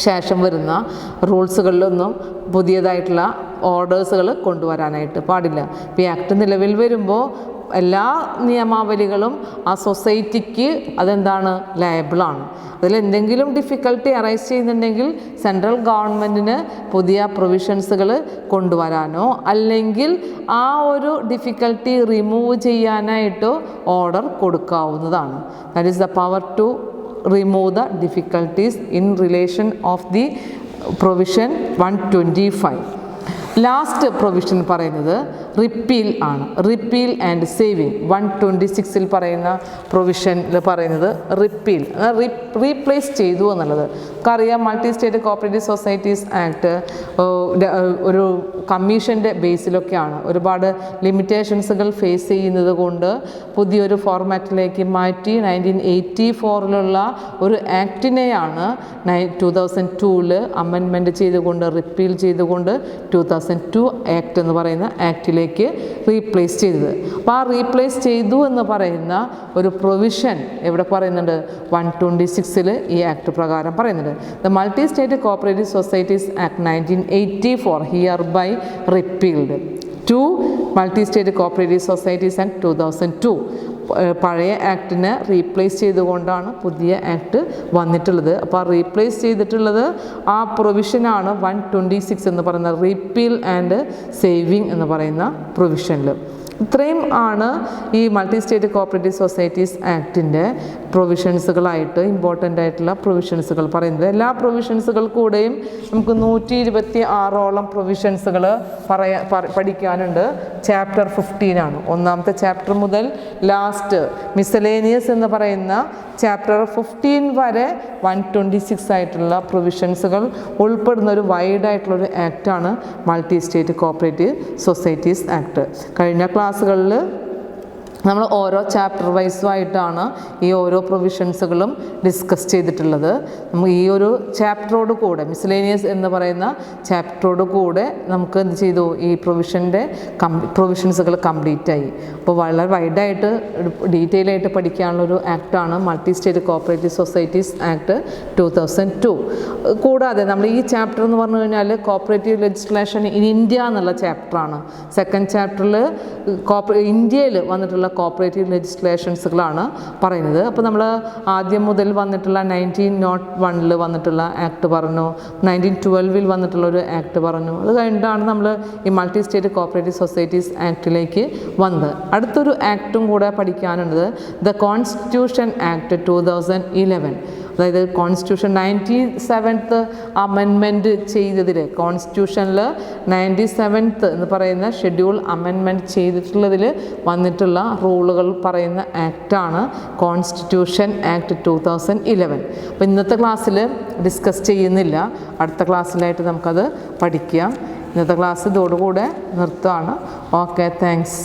ശേഷം വരുന്ന റൂൾസുകളിലൊന്നും പുതിയതായിട്ടുള്ള ഓർഡേഴ്സുകൾ കൊണ്ടുവരാനായിട്ട് പാടില്ല. ഇപ്പോൾ ഈ ആക്ട് നിലവിൽ വരുമ്പോൾ എല്ലാ നിയമാവലികളും ആ സൊസൈറ്റിക്ക് അതെന്താണ് ലയബിളാണ്. അതിലെന്തെങ്കിലും ഡിഫിക്കൽട്ടി അറൈസ് ചെയ്യുന്നുണ്ടെങ്കിൽ സെൻട്രൽ ഗവൺമെൻറ്റിന് പുതിയ പ്രൊവിഷൻസുകൾ കൊണ്ടുവരാനോ അല്ലെങ്കിൽ ആ ഒരു ഡിഫിക്കൽട്ടി റിമൂവ് ചെയ്യാനായിട്ടോ ഓർഡർ കൊടുക്കാവുന്നതാണ്. That is the power to remove the difficulties in relation of the provision 125. Last provision പറയുന്നത് റിപ്പീൽ ആണ്. റിപ്പീൽ ആൻഡ് സേവിങ് 126 പറയുന്ന പ്രൊവിഷനിൽ പറയുന്നത് റിപ്പീൽ, റീപ്ലേസ് ചെയ്തു എന്നുള്ളത്. നമുക്കറിയാം multi state cooperative societies act ഒരു കമ്മീഷൻ്റെ ബേസിലൊക്കെയാണ്. ഒരുപാട് ലിമിറ്റേഷൻസുകൾ ഫേസ് ചെയ്യുന്നത് കൊണ്ട് പുതിയൊരു ഫോർമാറ്റിലേക്ക് മാറ്റി 1984 ഒരു ആക്ടിനെയാണ് 2002 അമെൻമെൻറ്റ് ചെയ്തുകൊണ്ട് റിപ്പീൽ ചെയ്തുകൊണ്ട് 2002 ആക്ട് എന്ന് പറയുന്ന ആക്ടിലേക്ക് റീപ്ലേസ് ചെയ്തത്. അപ്പോൾ ആ റീപ്ലേസ് ചെയ്തു എന്ന് പറയുന്ന ഒരു പ്രൊവിഷൻ എവിടെ പറയുന്നുണ്ട്? 126 ഈ ആക്ട് പ്രകാരം പറയുന്നുണ്ട്. The multi state cooperative societies act 1984 hereby repealed. 2 multi state cooperative societies act 2002 പഴയ ആക്ടിനെ റീപ്ലേസ് ചെയ്തുകൊണ്ടാണ് പുതിയ ആക്ട് വന്നിട്ടുള്ളത്. അപ്പോൾ ആ റീപ്ലേസ് ചെയ്തിട്ടുള്ളത് ആ പ്രൊവിഷനാണ് 126 എന്ന് പറയുന്ന റിപ്പീൽ ആൻഡ് സേവിങ് എന്ന് പറയുന്ന പ്രൊവിഷനിൽ. ഇത്രയും ആണ് ഈ മൾട്ടി സ്റ്റേറ്റ് കോപ്പറേറ്റീവ് സൊസൈറ്റീസ് ആക്ടിൻ്റെ പ്രൊവിഷൻസുകളായിട്ട് ഇമ്പോർട്ടൻ്റ് ആയിട്ടുള്ള പ്രൊവിഷൻസുകൾ പറയുന്നത്. എല്ലാ പ്രൊവിഷൻസുകൾ കൂടെയും നമുക്ക് 126ഓളം പ്രൊവിഷൻസുകൾ പഠിക്കാനുണ്ട്. ചാപ്റ്റർ 15 ആണ്. ഒന്നാമത്തെ ചാപ്റ്റർ മുതൽ ലാസ്റ്റ് മിസലേനിയസ് എന്ന് പറയുന്ന ചാപ്റ്റർ 15 വരെ 126 ആയിട്ടുള്ള പ്രൊവിഷൻസുകൾ ഉൾപ്പെടുന്ന ഒരു വൈഡായിട്ടുള്ളൊരു ആക്റ്റാണ് multi state cooperative societies act. കഴിഞ്ഞ ക്ലാസ്സുകളിൽ നമ്മൾ ഓരോ ചാപ്റ്റർ വൈസുമായിട്ടാണ് ഈ ഓരോ പ്രൊവിഷൻസുകളും ഡിസ്കസ് ചെയ്തിട്ടുള്ളത്. നമുക്ക് ഈ ഒരു ചാപ്റ്ററോട് കൂടെ മിസ്ലേനിയസ് എന്ന് പറയുന്ന ചാപ്റ്ററോട് കൂടെ നമുക്ക് എന്ത് ചെയ്തു? ഈ പ്രൊവിഷൻസുകൾ കംപ്ലീറ്റ് ആയി. അപ്പോൾ വളരെ വൈഡായിട്ട് ഡീറ്റെയിൽ ആയിട്ട് പഠിക്കാനുള്ളൊരു ആക്റ്റാണ് multi state cooperative societies act 2002. കൂടാതെ നമ്മൾ ഈ ചാപ്റ്റർ എന്ന് പറഞ്ഞു കഴിഞ്ഞാൽ കോപ്പറേറ്റീവ് ലെജിസ്ലേഷൻ ഇൻ ഇന്ത്യ എന്നുള്ള ചാപ്റ്ററാണ്. സെക്കൻഡ് ചാപ്റ്ററിൽ ഇന്ത്യയിൽ വന്നിട്ടുള്ള കോപ്പറേറ്റീവ് ലെജിസ്ലേഷൻസുകളാണ് പറയുന്നത്. അപ്പോൾ നമ്മൾ ആദ്യം മുതൽ വന്നിട്ടുള്ള 1901 വന്നിട്ടുള്ള ആക്ട് പറഞ്ഞു, 1912 വന്നിട്ടുള്ള ഒരു ആക്ട് പറഞ്ഞു. അത് കഴിഞ്ഞിട്ടാണ് നമ്മൾ ഈ മൾട്ടി സ്റ്റേറ്റ് കോപ്പറേറ്റീവ് സൊസൈറ്റീസ് ആക്ടിലേക്ക് വന്നത്. അടുത്തൊരു ആക്ടും കൂടെ പഠിക്കാനുള്ളത് ദ കോൺസ്റ്റിറ്റ്യൂഷൻ ആക്ട് 2011. അതായത് കോൺസ്റ്റിറ്റ്യൂഷൻ 97th അമെൻമെൻറ്റ് ചെയ്തതിൽ കോൺസ്റ്റിറ്റ്യൂഷനിൽ 97th എന്ന് പറയുന്ന ഷെഡ്യൂൾ അമെൻമെൻറ്റ് ചെയ്തിട്ടുള്ളതിൽ വന്നിട്ടുള്ള റൂളുകൾ പറയുന്ന ആക്റ്റാണ് കോൺസ്റ്റിറ്റ്യൂഷൻ ആക്ട് 2011. അപ്പോൾ ഇന്നത്തെ ക്ലാസ്സിൽ ഡിസ്കസ് ചെയ്യുന്നില്ല, അടുത്ത ക്ലാസ്സിലായിട്ട് നമുക്കത് പഠിക്കാം. ഇന്നത്തെ ക്ലാസ് ഇതോടുകൂടെ നിർത്തുകയാണ്. Okay, thanks.